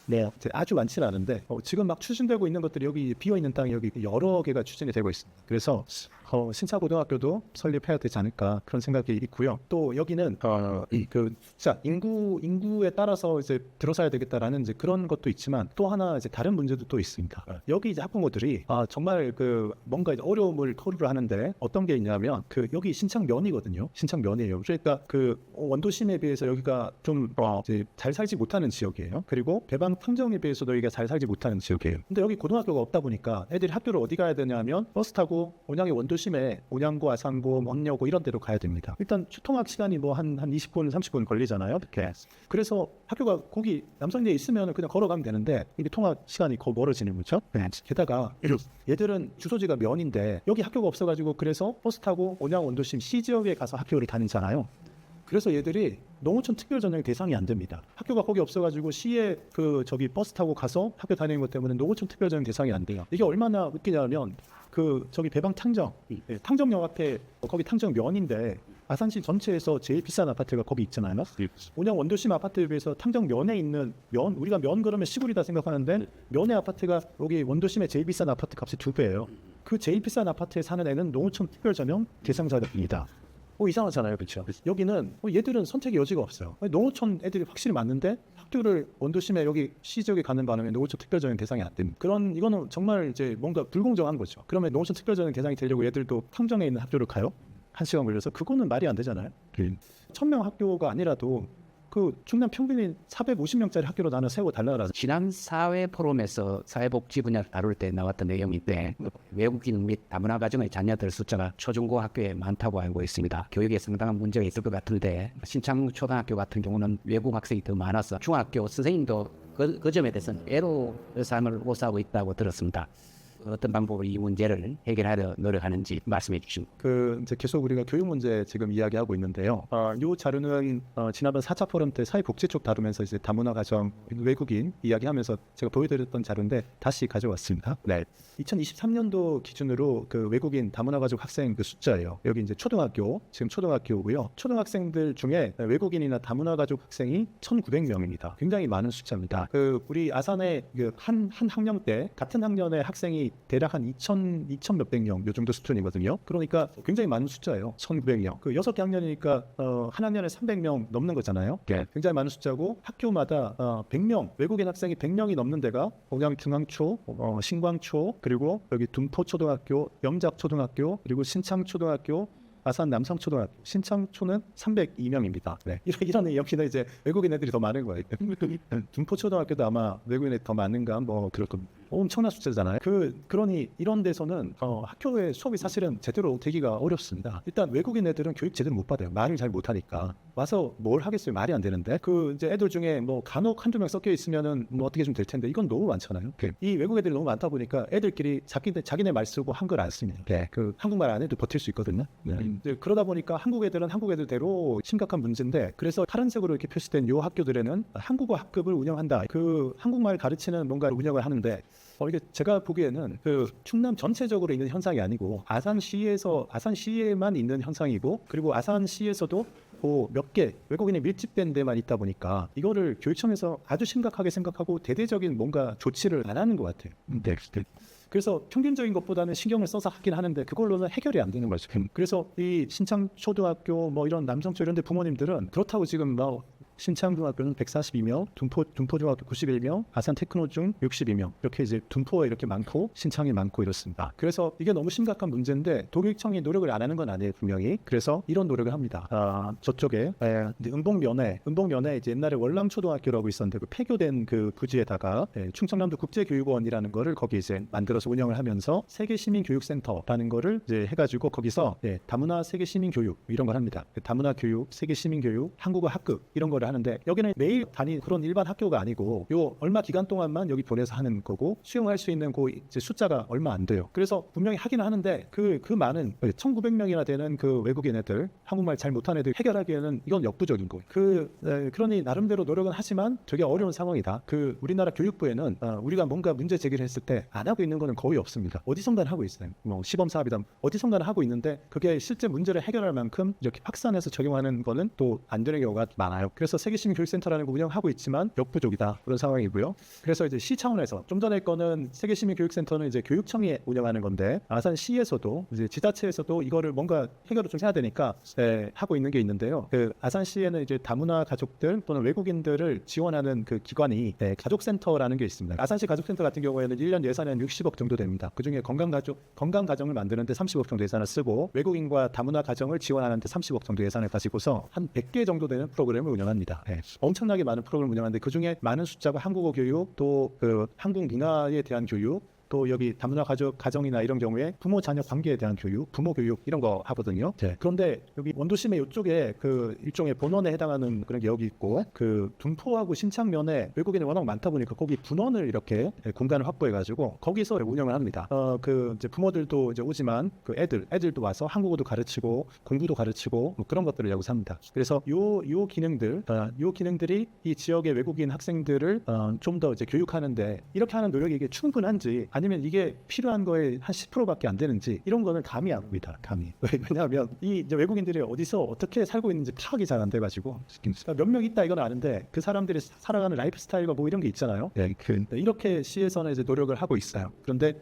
이제 아주 많지는 않은데 지금 막 추진되고 있는 것들이 여기 비어 있는 땅이 여기 여러 개가 추진이 되고 있습니다. 그래서 신차고등학교도 설립해야 되지 않을까 그런 생각이 있고요. 또 여기는 그 숫자 인구에 따라서 이제 들어서야 되겠다라는 이제 그런 것도 있지만 또 하나 이제 다른 문제도 또 있습니다. 여기 이제 학부모들이 정말 그 뭔가 이제 어려움을 토로를 하는데 어떤 게 있냐면 그 여기 신창면이거든요. 신창면이에요. 그러니까 그 원도심에 비해서 여기가 좀 이제 잘 살지 못하는 지역이에요. 그리고 배방 평정에 비해서도 여기가 잘 살지 못하는 지역이에요. 근데 여기 고등학교가 없다 보니까 애들이 학교를 어디 가야 되냐면 버스 타고 온양의 원도심에 온양고, 아산고, 먼여고 이런 데로 가야 됩니다. 일단 초통학 시간이 뭐 한 20분, 30분 걸리잖아요. 이렇게. 그래서 학교가 거기 남성리에 있으면 그냥 걸어가면 되는데 이게 통학 시간이 더 멀어지는 거죠. 게다가 얘들은 주소지가 면인데 여기 학교가 없어가지고 그래서 버스 타고 온양, 원도심 C 지역에 가서 학교를 다니잖아요. 그래서 얘들이 농어촌 특별전형의 대상이 안 됩니다. 학교가 거기 없어가지고 시에 그 저기 버스 타고 가서 학교 다니는 것 때문에 농어촌 특별전형 대상이 안 돼요. 이게 얼마나 웃기냐면 그 저기 배방 탕정역 앞에 거기 탕정면인데 아산시 전체에서 제일 비싼 아파트가 거기 있잖아요. 온양 원도심 아파트에 비해서 탕정면에 있는 면 우리가 면 그러면 시골이다 생각하는데 면의 아파트가 여기 원도심의 제일 비싼 아파트 값이 2배예요. 그 제일 비싼 아파트에 사는 애는 농어촌 특별전형 대상자입니다. 이상하잖아요, 그렇죠? 여기는 얘들은 선택의 여지가 없어요. 농어촌 애들이 확실히 많은데 학교를 원도심에 여기 시 지역에 가는 바람에 농어촌 특별전형 대상이 안 됩니다. 이거는 정말 이제 뭔가 불공정한 거죠. 그러면 농어촌 특별전형 대상이 되려고 얘들도 탕정에 있는 학교를 가요? 1시간 걸려서 그거는 말이 안 되잖아요. 1000명 학교가 아니라도 그 충남 평균이 450명짜리 학교로 나눠 세워 달라라. 지난 사회 포럼에서 사회복지 분야를 다룰 때 나왔던 내용인데 외국인 및 다문화 가정의 자녀들 숫자가 초중고 학교에 많다고 알고 있습니다. 교육에 상당한 문제가 있을 것 같은데 신창 초등학교 같은 경우는 외국 학생이 더 많아서 중학교 선생님도 그 점에 대해서는 애로사항을 오사하고 있다고 들었습니다. 어떤 방법으로 이 문제를 해결하려 노력하는지 말씀해 주시면. 이제 계속 우리가 교육 문제 지금 이야기하고 있는데요. 이 자료는 지난번 4차 포럼 때 사회복지 쪽 다루면서 이제 다문화 가정 외국인 이야기하면서 제가 보여드렸던 자료인데 다시 가져왔습니다. 네. 2023년도 기준으로 그 외국인 다문화 가족 학생 그 숫자예요. 여기 이제 지금 초등학교고요. 초등학생들 중에 외국인이나 다문화 가족 학생이 1,900명입니다. 굉장히 많은 숫자입니다. 우리 아산의 한 학년 때 같은 학년의 학생이 대략 한 2,000 몇백 명 요 정도 수준이거든요. 그러니까 굉장히 많은 숫자예요. 1,900명. 6개 학년이니까 한 학년에 300명 넘는 거잖아요. 네. 굉장히 많은 숫자고 학교마다 100명 외국인 학생이 100명이 넘는 데가 온양중앙초, 신광초, 그리고 여기 둔포초등학교, 염작초등학교, 그리고 신창초등학교, 아산 남성초등학교, 신창초는 302명입니다. 네. 이런 여기는 이제 외국인 애들이 더 많은 거예요. 둔포초등학교도 아마 외국인 애들이 더 많은가 뭐 그럴 겁니다. 엄청난 숫자잖아요. 그러니 이런 데서는 학교의 수업이 사실은 제대로 되기가 어렵습니다. 일단 외국인 애들은 교육 제대로 못 받아요. 말을 잘 못하니까. 와서 뭘 하겠어요? 말이 안 되는데. 이제 애들 중에 뭐 간혹 한두 명 섞여 있으면은 뭐 어떻게 좀 될 텐데 이건 너무 많잖아요. 이 외국 애들이 너무 많다 보니까 애들끼리 자기네 말 쓰고 한글 안 씁니다. 한국말 안 해도 버틸 수 있거든요. 이제 그러다 보니까 한국 애들은 한국 애들대로 심각한 문제인데, 그래서 파란색으로 이렇게 표시된 요 학교들에는 한국어 학급을 운영한다. 한국말 가르치는 뭔가 운영을 하는데, 이게 제가 보기에는 충남 전체적으로 있는 현상이 아니고 아산시에만 있는 현상이고, 그리고 아산시에서도 몇 개 외국인이 밀집된 데만 있다 보니까 이거를 교육청에서 아주 심각하게 생각하고 대대적인 뭔가 조치를 안 하는 것 같아요. 그래서 평균적인 것보다는 신경을 써서 하긴 하는데 그걸로는 해결이 안 되는 거죠. 그래서 이 신창초등학교 뭐 이런 남성초 이런 데 부모님들은 그렇다고 지금 뭐 신창중학교는 142명, 둔포중학교 91명, 아산테크노중 62명, 이렇게 이제 둔포에 이렇게 많고 신창이 많고 이렇습니다. 그래서 이게 너무 심각한 문제인데 도교육청이 노력을 안 하는 건 아니에요, 분명히. 그래서 이런 노력을 합니다. 저쪽에 은봉면에 이제 옛날에 월남초등학교라고 있었는데 그 폐교된 그 부지에다가 충청남도 국제교육원이라는 거를 거기 이제 만들어서 운영을 하면서 세계시민교육센터라는 거를 이제 해가지고 거기서 다문화 세계시민교육 이런 걸 합니다. 다문화 교육, 세계시민교육, 한국어 학급 이런 걸 하는데, 여기는 매일 다니는 그런 일반 학교가 아니고 요 얼마 기간 동안만 여기 보내서 하는 거고, 수용할 수 있는 이제 숫자가 얼마 안 돼요. 그래서 분명히 하기는 하는데 그 많은 1900명이나 되는 그 외국인 애들, 한국말 잘 못하는 애들 해결하기에는 이건 역부족인 거예요. 그러니 나름대로 노력은 하지만 되게 어려운 상황이다. 우리나라 교육부에는 우리가 뭔가 문제 제기를 했을 때 안 하고 있는 거는 거의 없습니다. 어디선가 하고 있어요. 뭐 시범 사업이다 어디선가 하고 있는데 그게 실제 문제를 해결할 만큼 이렇게 확산해서 적용하는 거는 또 안 되는 경우가 많아요. 그래서 세계시민교육센터라는 거 운영하고 있지만 역부족이다, 그런 상황이고요. 그래서 이제 시 차원에서 좀 전에 거는 세계시민교육센터는 이제 교육청이 운영하는 건데, 아산시에서도 이제 지자체에서도 이거를 뭔가 해결을 좀 해야 되니까 하고 있는 게 있는데요. 아산시에는 이제 다문화 가족들 또는 외국인들을 지원하는 그 기관이 가족센터라는 게 있습니다. 아산시 가족센터 같은 경우에는 1년 예산이 한 60억 정도 됩니다. 그중에 건강가정을 만드는데 30억 정도 예산을 쓰고, 외국인과 다문화 가정을 지원하는데 30억 정도 예산을 가지고서 한 100개 정도 되는 프로그램을 운영합니다. 엄청나게 많은 프로그램을 운영하는데 그중에 많은 숫자가 한국어 교육, 또 한국 문화에 대한 교육, 또 여기 다문화 가정이나 이런 경우에 부모 자녀 관계에 대한 교육, 부모 교육 이런 거 하거든요. 그런데 여기 원도심의 이쪽에 일종의 본원에 해당하는 그런 게 여기 있고, 둔포하고 신창면에 외국인이 워낙 많다 보니까 거기 분원을 이렇게 공간을 확보해가지고 거기서 운영을 합니다. 이제 부모들도 이제 오지만 애들도 와서 한국어도 가르치고 공부도 가르치고 뭐 그런 것들을 여기서 합니다. 그래서 요 기능들이 이 지역의 외국인 학생들을 좀 더 이제 교육하는데 이렇게 하는 노력이 이게 충분한지, 아니면 이게 필요한 거에 한 10%밖에 안 되는지, 이런 거는 감이 안 옵니다. 왜냐하면 이제 외국인들이 어디서 어떻게 살고 있는지 파악이 잘 안 돼가지고, 몇 명 있다 이건 아는데 그 사람들이 살아가는 라이프 스타일과 뭐 이런 게 있잖아요. 이렇게 시에서는 이제 노력을 하고 있어요. 그런데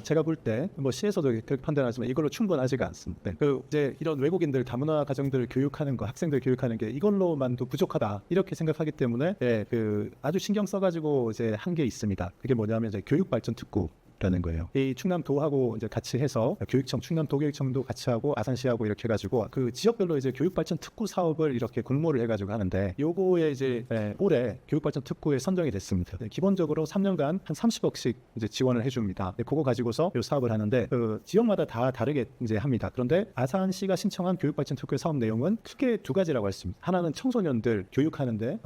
제가 볼 때 뭐 시에서도 그렇게 판단하지만 이걸로 충분하지가 않습니다. 이제 이런 외국인들 다문화 가정들을 교육하는 거, 학생들 교육하는 게 이걸로만도 부족하다 이렇게 생각하기 때문에 아주 신경 써가지고 이제 한 게 있습니다. 그게 뭐냐면 이제 교육발전 특구 라는 거예요. 이 충남도하고 이제 같이 해서 충남도교육청도 같이 하고 아산시하고 이렇게 해가지고 그 지역별로 이제 교육발전 특구 사업을 이렇게 공모를 해가지고 하는데, 요거에 이제 올해 교육발전 특구에 선정이 됐습니다. 기본적으로 3년간 한 30억씩 이제 지원을 해줍니다. 그거 가지고서 이 사업을 하는데 지역마다 다 다르게 이제 합니다. 그런데 아산시가 신청한 교육발전 특구의 사업 내용은 크게 두 가지라고 했습니다. 하나는 청소년들 교육하는데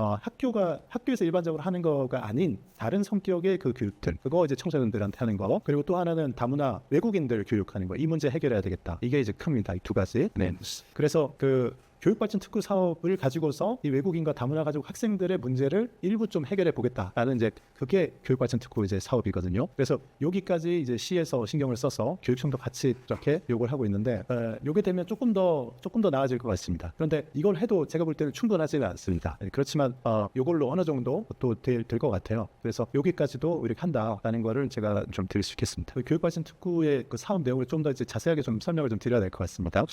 학교에서 일반적으로 하는 거가 아닌 다른 성격의 그 교육들, 그거 이제 청소년들한테 하는 거. 그리고 또 하나는 다문화 외국인들 교육하는 거. 이 문제 해결해야 되겠다. 이게 이제 큽니다. 이 두 가지. 그래서 교육발전 특구 사업을 가지고서 이 외국인과 다문화 가족 학생들의 문제를 일부 좀 해결해 보겠다라는 이제 그게 교육발전 특구 이제 사업이거든요. 그래서 여기까지 이제 시에서 신경을 써서 교육청도 같이 이렇게 요걸 하고 있는데, 요게 되면 조금 더 나아질 것 같습니다. 그런데 이걸 해도 제가 볼 때는 충분하지는 않습니다. 그렇지만 요걸로 어느 정도 또 될 것 같아요. 그래서 여기까지도 이렇게 한다라는 거를 제가 좀 드릴 수 있겠습니다. 교육발전 특구의 그 사업 내용을 좀 더 이제 자세하게 좀 설명을 좀 드려야 될 것 같습니다.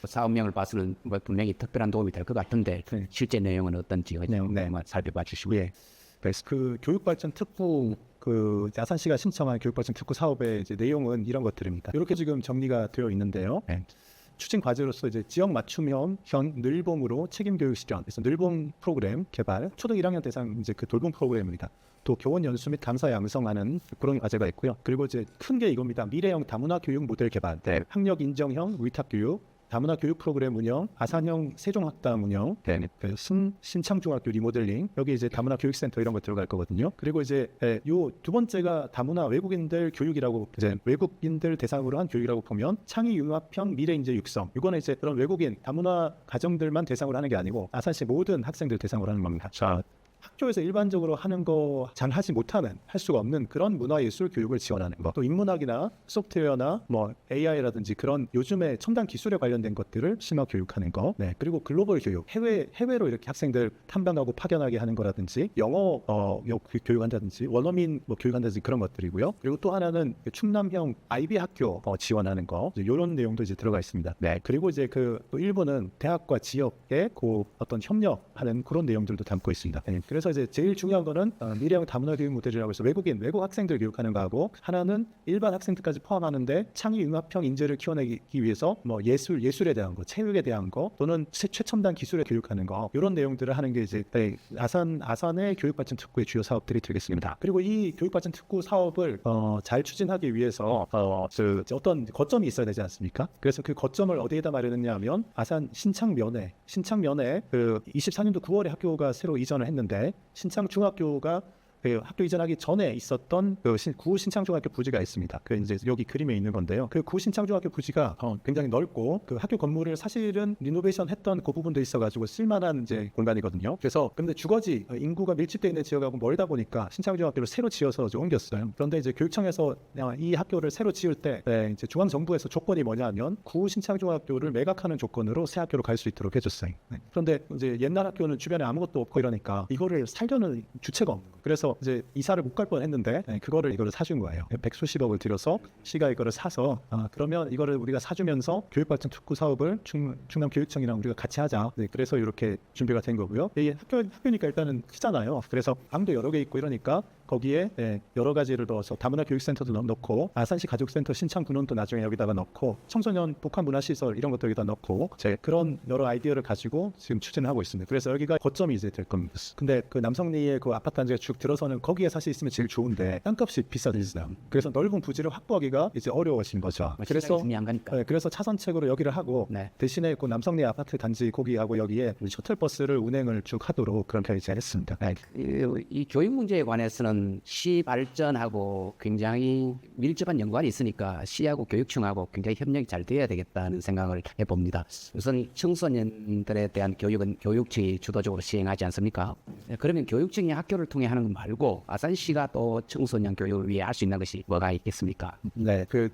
사업명을 봐서는 분명히 특별한 도움이 될 것 같은데 실제 내용은 어떤지 한번 살펴봐 주시고. 그래서 교육발전 특구 아산시가 신청한 교육발전 특구 사업의 이제 내용은 이런 것들입니다. 이렇게 지금 정리가 되어 있는데요. 추진 과제로서 이제 지역 맞춤형 늘봄으로 책임 교육 실현, 그래서 늘봄 프로그램 개발, 초등 1학년 대상 이제 그 돌봄 프로그램입니다. 또 교원 연수 및 감사 양성하는 그런 과제가 있고요. 그리고 이제 큰 게 이겁니다. 미래형 다문화 교육 모델 개발, 학력 인정형 위탁 교육, 다문화 교육 프로그램 운영, 아산형 세종학당 운영, 그 신창중학교 리모델링, 여기 이제 다문화 교육센터 이런 거 들어갈 거거든요. 그리고 이제 요 두 번째가 다문화 외국인들 교육이라고, 이제 외국인들 대상으로 한 교육이라고 보면 창의 융합형 미래 인재 육성. 이거는 이제 그런 외국인 다문화 가정들만 대상으로 하는 게 아니고 아산시 모든 학생들 대상으로 하는 겁니다. 자, 학교에서 일반적으로 하는 거 잘 하지 못하는, 할 수가 없는 그런 문화예술 교육을 지원하는 거, 또 인문학이나 소프트웨어나 뭐 AI라든지 그런 요즘에 첨단 기술에 관련된 것들을 심화 교육하는 거, 그리고 글로벌 교육, 해외로 이렇게 학생들 탐방하고 파견하게 하는 거라든지 영어 교육한다든지 원어민 뭐 교육한다든지 그런 것들이고요. 그리고 또 하나는 충남형 IB 학교 지원하는 거, 이런 내용도 이제 들어가 있습니다. 그리고 이제 또 일부는 대학과 지역의 그 어떤 협력하는 그런 내용들도 담고 있습니다. 그래서 이제 제일 중요한 거는 미래형 다문화 교육 모델이라고 해서 외국 학생들 교육하는 거하고, 하나는 일반 학생들까지 포함하는데 창의 융합형 인재를 키워내기 위해서 뭐 예술에 대한 거, 체육에 대한 거, 또는 최첨단 기술에 교육하는 거, 이런 내용들을 하는 게 이제 아산의 교육발전 특구의 주요 사업들이 되겠습니다. 그리고 이 교육발전 특구 사업을 잘 추진하기 위해서 어떤 거점이 있어야 되지 않습니까? 그래서 그 거점을 어디에다 마련했냐면 아산 신창면에 그 24년도 9월에 학교가 새로 이전을 했는데, 신창중학교가 학교 이전하기 전에 있었던 구 신창중학교 부지가 있습니다. 그 이제 여기 그림에 있는 건데요. 그 구 신창중학교 부지가 굉장히 넓고, 그 학교 건물을 사실은 리노베이션 했던 그 부분도 있어가지고 쓸만한 이제 공간이거든요. 그래서 근데 주거지 인구가 밀집되어 있는 지역하고 멀다 보니까 신창중학교를 새로 지어서 이제 옮겼어요. 그런데 이제 교육청에서 이 학교를 새로 지을 때 이제 중앙정부에서 조건이 뭐냐면 구 신창중학교를 매각하는 조건으로 새 학교로 갈 수 있도록 해줬어요. 그런데 이제 옛날 학교는 주변에 아무것도 없고 이러니까 이거를 살려는 주체가 없는 거예요. 그래서 이제 이사를 못 갈 뻔했는데 이거를 사준 거예요. 백수십억을 들여서 시가 이거를 사서 그러면 이거를 우리가 사주면서 교육발전 특구 사업을 충남교육청이랑 우리가 같이 하자. 그래서 이렇게 준비가 된 거고요. 이 학교니까 일단은 크잖아요. 그래서 방도 여러 개 있고 이러니까 거기에 여러 가지를 넣어서 다문화 교육센터도 넣고, 아산시 가족센터 신창군원도 나중에 여기다가 넣고, 청소년 복합문화시설 이런 것도 여기다 넣고, 그런 여러 아이디어를 가지고 지금 추진하고 있습니다. 그래서 여기가 거점이 이제 될 겁니다. 근데 그 남성리의 그 아파트 단지가 쭉 들어서는 거기에 사실 있으면 제일 좋은데 땅값이 비싸지잖아요. 그래서 넓은 부지를 확보하기가 이제 어려워진 거죠. 그래서 중요한 거니까. 그래서 차선책으로 여기를 하고, 대신에 그 남성리 아파트 단지 거기하고 여기에 셔틀버스를 운행을 쭉 하도록 그렇게 이제 했습니다. 이 교육 문제에 관해서는 시 발전하고 굉장히 밀접한 연관이 있으니까 시하고 교육청하고 굉장히 협력이 잘 돼야 되겠다는 생각을 해봅니다. 우선 청소년들에 대한 교육은 교육청이 주도적으로 시행하지 않습니까? 그러면 교육청이 학교를 통해 하는 것 말고 아산시가 또 청소년 교육을 위해 할 수 있는 것이 뭐가 있겠습니까?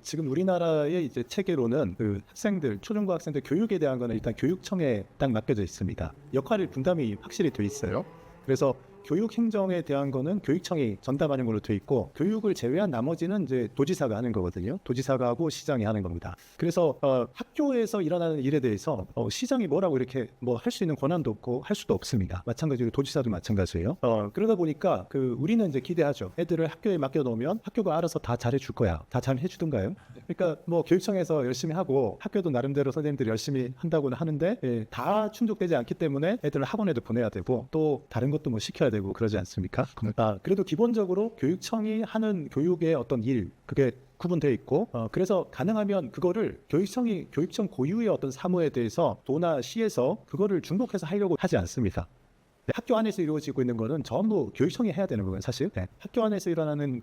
지금 우리나라의 이제 체계로는 그 학생들, 초중고 학생들 교육에 대한 거는 일단 교육청에 딱 맡겨져 있습니다. 역할이 분담이 확실히 돼 있어요. 그래서 교육 행정에 대한 거는 교육청이 전담하는 걸로 돼 있고, 교육을 제외한 나머지는 이제 도지사가 하는 거거든요. 도지사가 하고 시장이 하는 겁니다. 그래서 학교에서 일어나는 일에 대해서 시장이 뭐라고 이렇게 뭐 할 수 있는 권한도 없고 할 수도 없습니다. 마찬가지로 도지사도 마찬가지예요. 그러다 보니까 우리는 이제 기대하죠. 애들을 학교에 맡겨 놓으면 학교가 알아서 다 잘해줄 거야. 다 잘 해주던가요? 그러니까 뭐 교육청에서 열심히 하고 학교도 나름대로 선생님들이 열심히 한다고는 하는데 다 충족되지 않기 때문에 애들을 학원에도 보내야 되고, 또 다른 것도 뭐 시켜야 되고 그러지 않습니까? 그래도 기본적으로 교육청이 하는 교육의 어떤 일, 그게 구분되어 있고, 그래서 가능하면 그거를 교육청 고유의 어떤 사무에 대해서 도나 시에서 그거를 중복해서 하려고 하지 않습니다. 학교 안에서 이루어지고 있는 거는 전부 교육청이 해야 되는 거예요, 사실. 학교 안에서 일어나는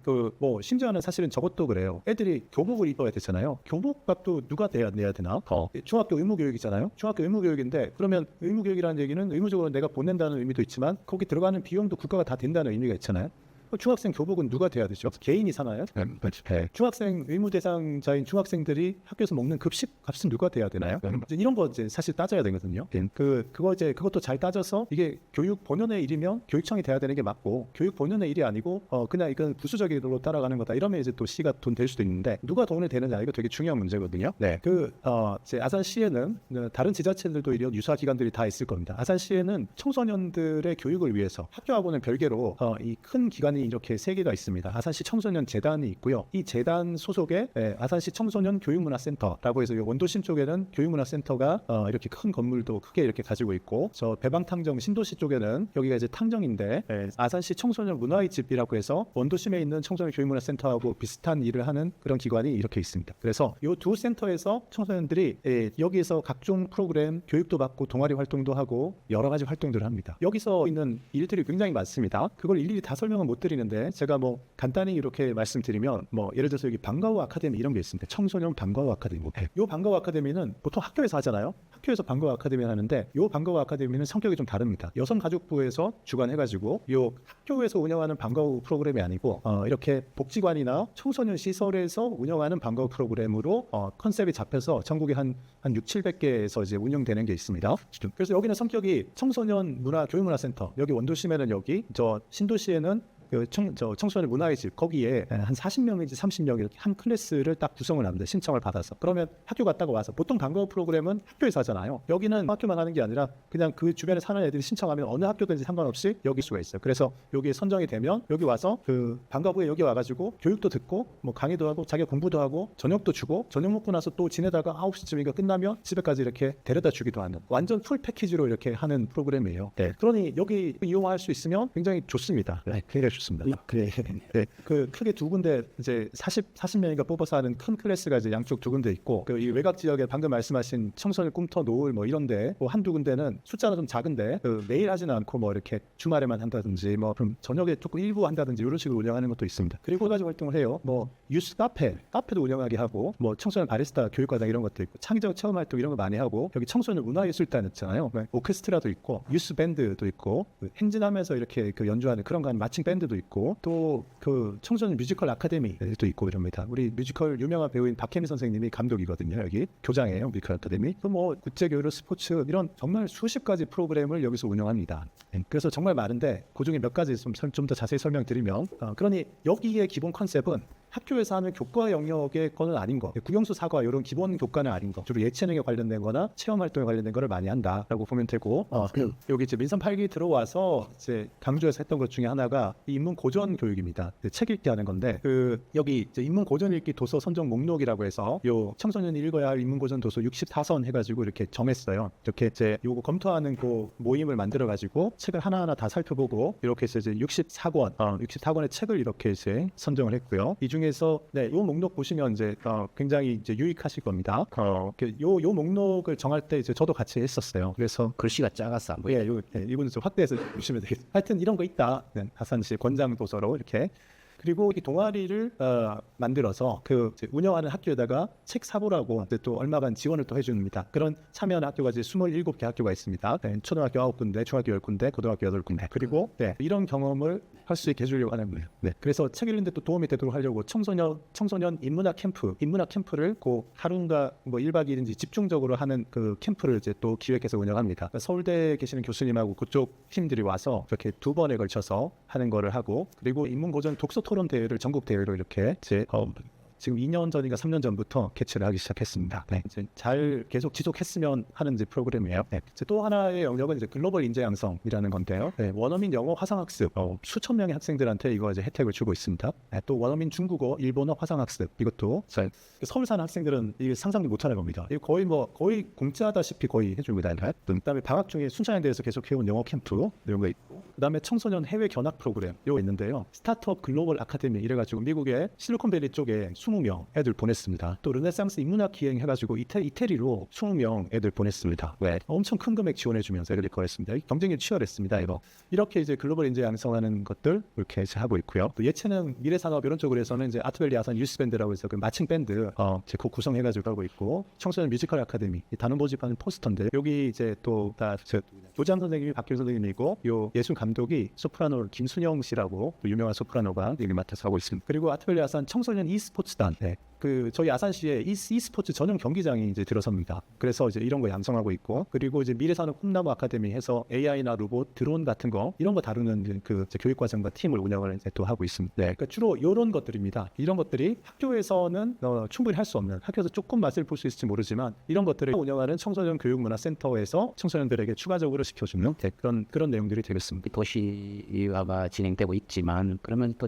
심지어는 사실은 저것도 그래요. 애들이 교복을 입어야 되잖아요. 교복값도 누가 내야 되나? 중학교 의무교육이잖아요. 중학교 의무교육인데, 그러면 의무교육이라는 얘기는 의무적으로 내가 보낸다는 의미도 있지만 거기 들어가는 비용도 국가가 다 댄다는 의미가 있잖아요. 중학생 교복은 누가 돼야 되죠? 개인이 사나요? 중학생 의무 대상자인 중학생들이 학교에서 먹는 급식 값은 누가 돼야 되나요? 이런 거 이제 사실 따져야 되거든요. 그것도 잘 따져서 이게 교육 본연의 일이면 교육청이 돼야 되는 게 맞고, 교육 본연의 일이 아니고 그냥 이건 부수적인 일로 따라가는 거다. 이러면 이제 또 시가 돈 될 수도 있는데, 누가 돈을 대느냐, 이거 되게 중요한 문제거든요. 이제 아산시에는 다른 지자체들도 이런 유사 기관들이 다 있을 겁니다. 아산시에는 청소년들의 교육을 위해서 학교하고는 별개로 이 큰 기관이 기관이 이렇게 세 개가 있습니다. 아산시 청소년 재단이 있고요. 이 재단 소속의 아산시 청소년 교육문화센터라고 해서 이 원도심 쪽에는 교육문화센터가 이렇게 큰 건물도 크게 이렇게 가지고 있고, 저 배방탕정 신도시 쪽에는 여기가 이제 탕정인데 아산시 청소년 문화의 집이라고 해서 원도심에 있는 청소년 교육문화센터하고 비슷한 일을 하는 그런 기관이 이렇게 있습니다. 그래서 이 두 센터에서 청소년들이 여기에서 각종 프로그램 교육도 받고 동아리 활동도 하고 여러 가지 활동들을 합니다. 여기서 있는 일들이 굉장히 많습니다. 그걸 일일이 다 설명은 못 드리는데 제가 뭐 간단히 이렇게 말씀드리면, 뭐 예를 들어서 여기 방과후 아카데미 이런 게 있습니다. 청소년 방과후 아카데미. 이 방과후 아카데미는 보통 학교에서 하잖아요. 학교에서 방과후 아카데미를 하는데 이 방과후 아카데미는 성격이 좀 다릅니다. 여성가족부에서 주관해가지고 이 학교에서 운영하는 방과후 프로그램이 아니고 이렇게 복지관이나 청소년 시설에서 운영하는 방과후 프로그램으로 컨셉이 잡혀서 전국에 한 6, 700개에서 이제 운영되는 게 있습니다. 그래서 여기는 성격이 청소년 문화 교육문화센터, 여기 원도심에는 여기, 저 신도시에는 청소년 문화의 집, 거기에 한 40명인지 30명 이렇게 한 클래스를 딱 구성을 합니다. 신청을 받아서. 그러면 학교 갔다가 와서, 보통 방과후 프로그램은 학교에서 하잖아요. 여기는 학교만 하는 게 아니라 그냥 그 주변에 사는 애들이 신청하면 어느 학교든지 상관없이 여기 수가 있어요. 그래서 여기에 선정이 되면 여기 와서 그 방과후에 여기 와가지고 교육도 듣고 뭐 강의도 하고 자기 공부도 하고 저녁도 주고, 저녁 먹고 나서 또 지내다가 9시쯤인가 끝나면 집에까지 이렇게 데려다 주기도 하는 완전 풀 패키지로 이렇게 하는 프로그램이에요. 네. 그러니 여기 이용할 수 있으면 굉장히 좋습니다. 네, 굉장히 좋습니다. 그래. 네. 그 크게 두 군데 이제 40명인가 뽑아서 하는 큰 클래스가 이제 양쪽 두 군데 있고, 그 이 외곽 지역에 방금 말씀하신 청소년 꿈터 노을 뭐 이런데 뭐 한두 군데는 숫자는 좀 작은데 매일 하지는 않고 뭐 이렇게 주말에만 한다든지 뭐 그럼 저녁에 조금 일부 한다든지 이런 식으로 운영하는 것도 있습니다. 그리고 여러 가지 활동을 해요. 뭐 유스 카페도 운영하게 하고, 뭐 청소년 바리스타 교육과정 이런 것도 있고, 창의적 체험 활동 이런 거 많이 하고, 여기 청소년 문화예술단 있잖아요. 오케스트라도 있고 유스 밴드도 있고, 행진하면서 이렇게 그 연주하는 그런 거 하는 마칭 밴드도 있고, 또 그 청소년 뮤지컬 아카데미도 있고 이럽니다. 우리 뮤지컬 유명한 배우인 박혜미 선생님이 감독이거든요. 여기 교장이에요. 뮤지컬 아카데미. 또 뭐 국제교류, 스포츠 이런 정말 수십 가지 프로그램을 여기서 운영합니다. 그래서 정말 많은데 그중에 몇 가지 좀 더 자세히 설명드리면, 그러니 여기의 기본 컨셉은 학교에서 하는 교과 영역의 거는 아닌 거, 국영수 사과 이런 기본 교과는 아닌 거, 주로 예체능에 관련된 거나 체험 활동에 관련된 거를 많이 한다라고 보면 되고, 여기 이제 민선 8기 들어와서 이제 강조해서 했던 것 중에 하나가 이 인문 고전 교육입니다. 책 읽기 하는 건데, 여기 이제 인문 고전 읽기 도서 선정 목록이라고 해서 요 청소년이 읽어야 할 인문 고전 도서 64선 해가지고 이렇게 정했어요. 이렇게 이제 요거 검토하는 그 모임을 만들어가지고 책을 하나하나 다 살펴보고 이렇게 해서 이제 64권의 책을 이렇게 이제 선정을 했고요. 이 중에서 이 목록 보시면 이제 굉장히 이제 유익하실 겁니다. 요 목록을 정할 때 이제 저도 같이 했었어요. 그래서 글씨가 작아서 안 보여요. 이분은 좀 확대해서 보시면 되겠습니다. 하여튼 이런 거 있다. 아산시 권장 도서로 이렇게. 그리고 이 동아리를 만들어서 그 운영하는 학교에다가 책 사보라고 또 얼마간 지원을 또 해줍니다. 그런 참여하는 학교가 이제 27개 학교가 있습니다. 초등학교 9군데, 중학교 10군데, 고등학교 8군데. 그리고 이런 경험을 할 수 있게 해주려고 하는 거예요. 그래서 책 읽는 데 또 도움이 되도록 하려고 청소년 인문학 캠프를 그 하루인가 뭐 1박 2일인지 집중적으로 하는 그 캠프를 이제 또 기획해서 운영합니다. 서울대에 계시는 교수님하고 그쪽 팀들이 와서 이렇게 2번에 걸쳐서 하는 거를 하고, 그리고 인문고전 독서 토론 대회를 전국 대회로 이렇게 지금 2년 전인가 3년 전부터 개최를 하기 시작했습니다. 이제 잘 계속 지속했으면 하는 이제 프로그램이에요. 이제 또 하나의 영역은 이제 글로벌 인재 양성이라는 건데요. 원어민 영어 화상학습 수천 명의 학생들한테 이거 이제 혜택을 주고 있습니다. 또 원어민 중국어, 일본어 화상학습 이것도 서울 사는 학생들은 이게 상상도 못하는 겁니다. 이거 거의 공짜다시피 거의 해줍니다. 그다음에 방학 중에 순천향대에서 계속 해온 영어 캠프 이런 거 있고, 그다음에 청소년 해외 견학 프로그램 이거 있는데요. 스타트업 글로벌 아카데미 이래가지고 미국의 실리콘밸리 쪽에 20명 애들 보냈습니다. 또 르네상스 인문학 기행 해가지고 이태리로 20명 애들 보냈습니다. 엄청 큰 금액 지원해주면서 애들 거했습니다. 경쟁이 치열했습니다. 이렇게 이제 글로벌 인재 양성하는 것들 이렇게 이제 하고 있고요. 또 예체능 미래산업 이런 쪽으로 해서는 이제 아트밸리 아산 유스밴드라고 해서 그 마칭 밴드 그 구성해가지고 하고 있고, 청소년 뮤지컬 아카데미 단원 모집하는 포스터인데, 여기 이제 또 조장 선생님이 박규 선생님이고, 요 예술 감독이 소프라노 김순영 씨라고 또 유명한 소프라노가 여기 맡아서 하고 있습니다. 그리고 아트밸리 아산 청소년 e스포츠단 일단 그 저희 아산시에 e스포츠 전용 경기장이 이제 들어섭니다. 그래서 이제 이런 거 양성하고 있고, 그리고 이제 미래산업 꿈나무 아카데미 해서 AI나 로봇, 드론 같은 거 이런 거 다루는 이제 교육과정과 팀을 운영을 이제 또 하고 있습니다. 그러니까 주로 이런 것들입니다. 이런 것들이 학교에서는 충분히 할 수 없는, 학교에서 조금 맛을 볼 수 있을지 모르지만 이런 것들을 운영하는 청소년 교육문화센터에서 청소년들에게 추가적으로 시켜주는 그런 내용들이 되겠습니다. 도시화가 진행되고 있지만 그러면 또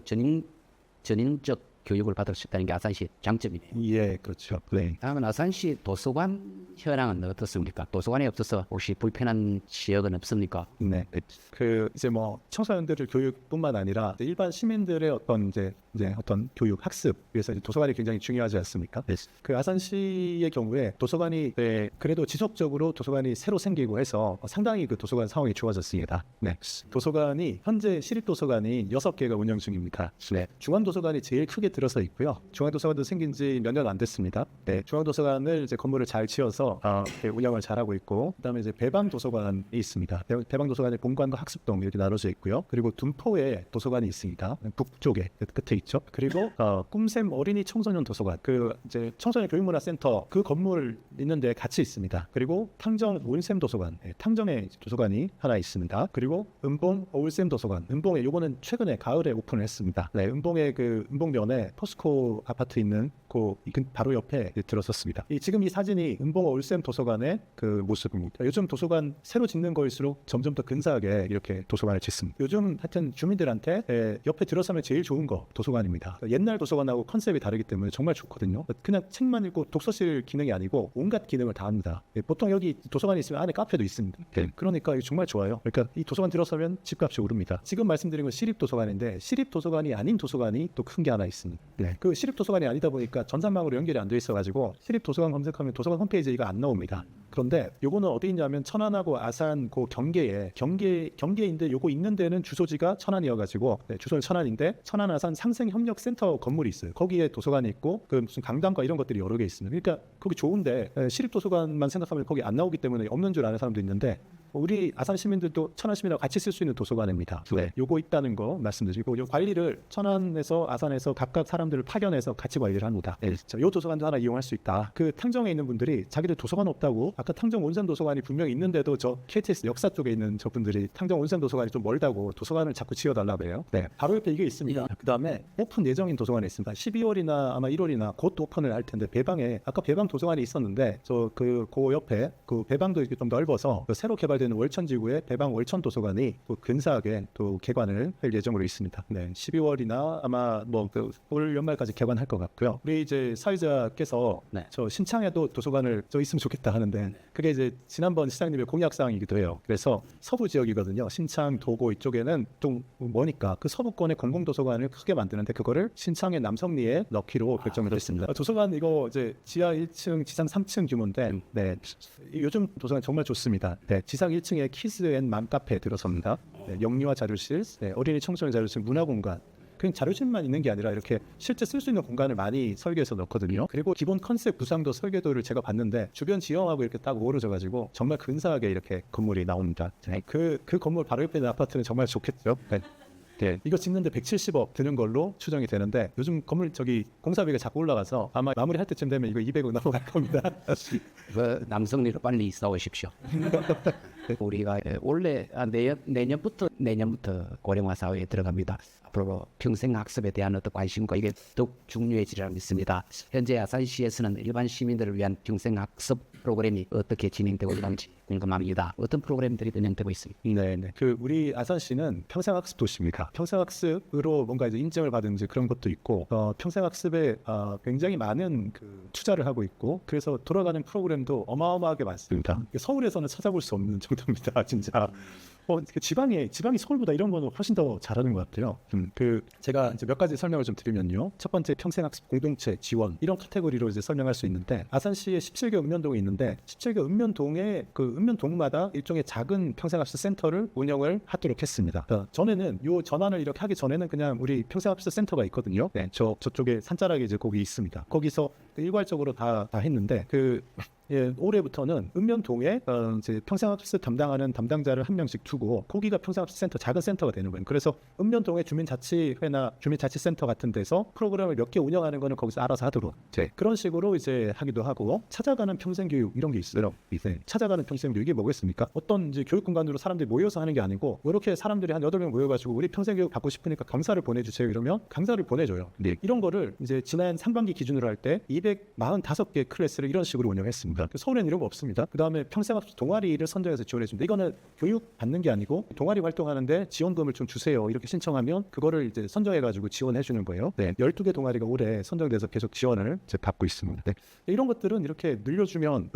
전인적 교육을 받을 수 있다는 게 아산시의 장점이네요. 예, 그렇죠. 네. 다음은 아산시 도서관 현황은 어떻습니까? 도서관이 없어서 혹시 불편한 지역은 없습니까? 네. 그 이제 뭐 청소년들의 교육뿐만 아니라 일반 시민들의 어떤 이제 어떤 교육 학습 위해서 이제 도서관이 굉장히 중요하지 않습니까? 그 아산시의 경우에 도서관이 그래도 지속적으로 도서관이 새로 생기고 해서 상당히 그 도서관 상황이 좋아졌습니다. 네. 도서관이 현재 시립도서관이 6개가 운영 중입니다. 네. 중앙도서관이 제일 크게 들어서 있고요. 중앙도서관도 생긴 지 몇 년 안 됐습니다. 네. 중앙도서관을 이제 건물을 잘 지어서 운영을 잘하고 있고, 그다음에 이제 배방도서관이 있습니다. 배방도서관이 본관과 학습동 이렇게 나눠져 있고요. 그리고 둔포에 도서관이 있습니다. 북쪽에 끝에 있죠. 그리고 꿈샘 어린이 청소년 도서관, 그 이제 청소년 교육문화센터 그 건물 있는데 같이 있습니다. 그리고 탕정 온샘 도서관, 탕정에 도서관이 하나 있습니다. 그리고 은봉 어울샘 도서관, 은봉에 요거는 최근에 가을에 오픈을 했습니다. 네, 은봉에 그 은봉면에 포스코 아파트 있는 그 바로 옆에 들어섰습니다. 지금 이 사진이 은봉 어울샘 도서관의 그 모습입니다. 요즘 도서관 새로 짓는 거일수록 점점 더 근사하게 이렇게 도서관을 짓습니다. 요즘 하여튼 주민들한테 옆에 들어서면 제일 좋은 거 도서관입니다. 옛날 도서관하고 컨셉이 다르기 때문에 정말 좋거든요. 그냥 책만 읽고 독서실 기능이 아니고 온갖 기능을 다 합니다. 보통 여기 도서관이 있으면 안에 카페도 있습니다. 그러니까 이거 정말 좋아요. 그러니까 이 도서관 들어서면 집값이 오릅니다. 지금 말씀드린 건 시립도서관인데 시립도서관이 아닌 도서관이 또 큰 게 하나 있습니다. 그 시립도서관이 아니다 보니까 전산망으로 연결이 안 돼 있어가지고 시립도서관 검색하면 도서관 홈페이지에 이거 안 나옵니다. 그런데 요거는 어디 있냐면 천안하고 아산 그 경계인데 요거 있는 데는 주소지가 천안이어가지고 주소는 천안인데 천안 아산 상생협력센터 건물이 있어요. 거기에 도서관이 있고 그 무슨 강당과 이런 것들이 여러 개 있습니다. 그러니까 거기 좋은데 시립도서관만 생각하면 거기 안 나오기 때문에 없는 줄 아는 사람도 있는데, 우리 아산 시민들도 천안 시민하고 같이 쓸 수 있는 도서관입니다. 네. 요거 있다는 거 말씀드리고, 요 관리를 천안에서 아산에서 각각 사람들을 파견해서 같이 관리를 합니다. 네. 요 도서관도 하나 이용할 수 있다. 그 탕정에 있는 분들이 자기들 도서관 없다고, 아까 탕정 온샘 도서관이 분명히 있는데도 저 KTX 역사 쪽에 있는 저분들이 탕정 온샘 도서관이 좀 멀다고 도서관을 자꾸 지어달라고 해요. 네. 바로 옆에 이게 있습니다. 그 다음에 오픈 예정인 도서관이 있습니다. 12월이나 아마 1월이나 곧 오픈을 할 텐데, 배방에 아까 배방 도서관이 있었는데 그 옆에 그 배방도 이렇게 좀 넓어서 그 새로 개발되는 월천지구의 배방 월천 도서관이 또 근사하게 또 개관을 할 예정으로 있습니다. 네, 12월이나 아마 뭐 올 연말까지 개관할 것 같고요. 우리 이제 사회자께서 저 신창에도 도서관을 저 있으면 좋겠다 하는데, 그게 이제 지난번 시장님의 공약 사항이기도 해요. 그래서 서부 지역이거든요. 신창, 도고 이쪽에는 좀 머니까 그 서부권의 공공도서관을 크게 만드는데 그거를 신창의 남성리에 넣기로 결정을 했습니다. 도서관 이거 이제 지하 1층, 지상 3층 규모인데, 네, 요즘 도서관 정말 좋습니다. 네, 지상 1층에 키즈 앤 맘카페 들어섭니다. 네, 영유아 자료실, 어린이 청소년 자료실, 문화공간. 그냥 자료실만 있는 게 아니라 이렇게 실제 쓸 수 있는 공간을 많이 설계해서 넣거든요. 그리고 기본 컨셉 구상도 설계도를 제가 봤는데 주변 지형하고 이렇게 딱 어우러져가지고 정말 근사하게 이렇게 건물이 나옵니다. 그 건물 바로 옆에 있는 아파트는 정말 좋겠죠. 네. 이거 짓는데 170억 드는 걸로 추정이 되는데, 요즘 건물 공사비가 자꾸 올라가서 아마 마무리할 때쯤 되면 이거 200억 넘어갈 겁니다. 그 남성리로 빨리 싸우십시오. 우리가 원래 내년부터 고령화 사회에 들어갑니다. 앞으로 평생학습에 대한 어떤 관심과 이게 더욱 중요해지리라 믿습니다. 현재 아산시에서는 일반 시민들을 위한 평생학습 프로그램이 어떻게 진행되고 있는지 궁금합니다. 어떤 프로그램들이 진행되고 있습니까? 네. 그 우리 아산시는 평생학습 도시입니다. 평생학습으로 뭔가 이제 인정을 받은 이제 그런 것도 있고, 평생학습에 굉장히 많은 그 투자를 하고 있고, 그래서 돌아가는 프로그램도 어마어마하게 많습니다. 서울에서는 찾아볼 수 없는 정도입니다, 진짜. 지방이 서울보다 이런 거는 훨씬 더 잘하는 것 같아요. 그 제가 이제 몇 가지 설명을 좀 드리면요. 첫 번째, 평생학습 공동체 지원, 이런 카테고리로 이제 설명할 수 있는데, 아산시에 17개 읍면동이 있는데 17개 읍면동에 그 읍면동마다 일종의 작은 평생학습 센터를 운영을 하도록 했습니다. 전에는 요 전환을 이렇게 하기 전에는 그냥 우리 평생학습 센터가 있거든요. 네, 저쪽에 산자락에 이제 거기 있습니다. 거기서 일괄적으로 다 했는데, 예, 올해부터는 읍면동에 이제 평생학습 담당하는 담당자를 한 명씩 두고 거기가 평생학습센터 작은 센터가 되는 거예요. 그래서 읍면동의 주민자치회나 주민자치센터 같은 데서 프로그램을 몇 개 운영하는 거는 거기서 알아서 하도록 그런 식으로 이제 하기도 하고 찾아가는 평생교육 이런 게 있어요. 찾아가는 평생교육 이게 뭐겠습니까? 어떤 이제 교육 공간으로 사람들이 모여서 하는 게 아니고 이렇게 사람들이 한 8명 모여가지고 우리 평생교육 받고 싶으니까 강사를 보내주세요 이러면 강사를 보내줘요. 이런 거를 이제 지난 상반기 기준으로 할 때 245개 클래스를 이런 식으로 운영했습니다. 서울에는 이런 거 없습니다. 그 다음에 평생학습 동아리를 선정해서 지원해줍니다. 이거는 교육 받는 게 아니고 동아리 활동하는데 지원금을 좀 주세요 이렇게 신청하면 그거를 이제 선정해가지고 지원해주는 거예요. 12개 동아리가 올해 선정돼서 계속 지원을 이제 받고 있습니다. 이런 것들은 이렇게 늘려주면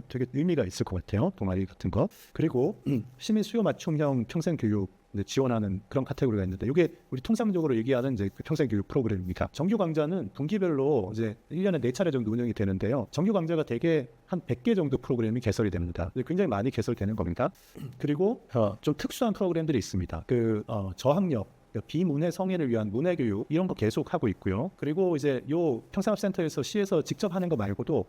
되게 의미가 있을 것 같아요. 동아리 같은 거. 그리고 시민 수요 맞춤형 평생교육 지원하는 그런 카테고리가 있는데 이게 우리 통상적으로 얘기하는 이제 그 평생교육 프로그램입니다. 정규 강좌는 분기별로 이제 1년에 4차례 정도 운영이 되는데요. 정규 강좌가 대개 한 100개 정도 프로그램이 개설이 됩니다. 굉장히 많이 개설되는 겁니다. 그리고 좀 특수한 프로그램들이 있습니다. 저학력 비문해 성인을 위한 문해교육 이런 거 계속 하고 있고요. 그리고 이제 요 평생학센터에서 시에서 직접 하는 거 말고도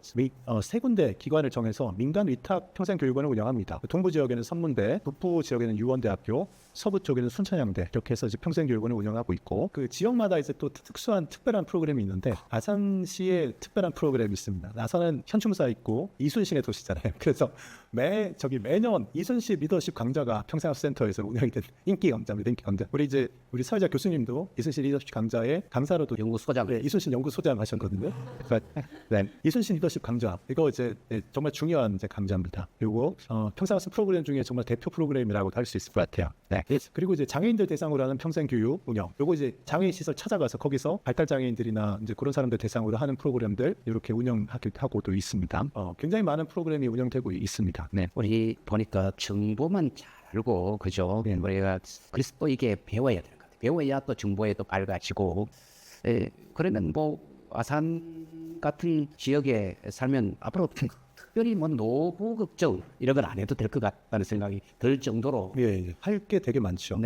세 군데 기관을 정해서 민간 위탁 평생교육원을 운영합니다. 동부 지역에는 선문대, 북부 지역에는 유원대학교, 서부 쪽에는 순천향대 이렇게 해서 이제 평생교육원을 운영하고 있고 그 지역마다 이제 또 특수한 특별한 프로그램이 있는데 아산시에 특별한 프로그램이 있습니다. 아산은 현충사 있고 이순신의 도시잖아요. 그래서 매년 이순신 리더십 강좌가 평생학센터에서 운영이 된 인기 강좌입니다. 인기 강좌. 우리 사회자 교수님도 이순신 리더십 강좌에 강사로도 연구소장. 이순신 연구소장 하셨거든요. 이순신 리더십 강좌 이거 이제 정말 중요한 이제 강좌입니다. 그리고 평생학습 프로그램 중에 정말 대표 프로그램이라고도 할 수 있을 것 같아요. 그리고 이제 장애인들 대상으로 하는 평생교육 운영. 요거 이제 장애인 시설 찾아가서 거기서 발달 장애인들이나 이제 그런 사람들 대상으로 하는 프로그램들 이렇게 운영하고도 있습니다. 굉장히 많은 프로그램이 운영되고 있습니다. 우리 보니까 정보만 잘 알고 그죠? 우리가 그래서 또 이게 배워야 되는 것 같아요. 배워야 또 정보에 또 밝아지고. 그러면 뭐 아산 같은 지역에 살면 앞으로 특별히 뭐 노후 걱정 이런 건 안 해도 될 것 같다는 생각이 들 정도로 할 게 되게 많죠.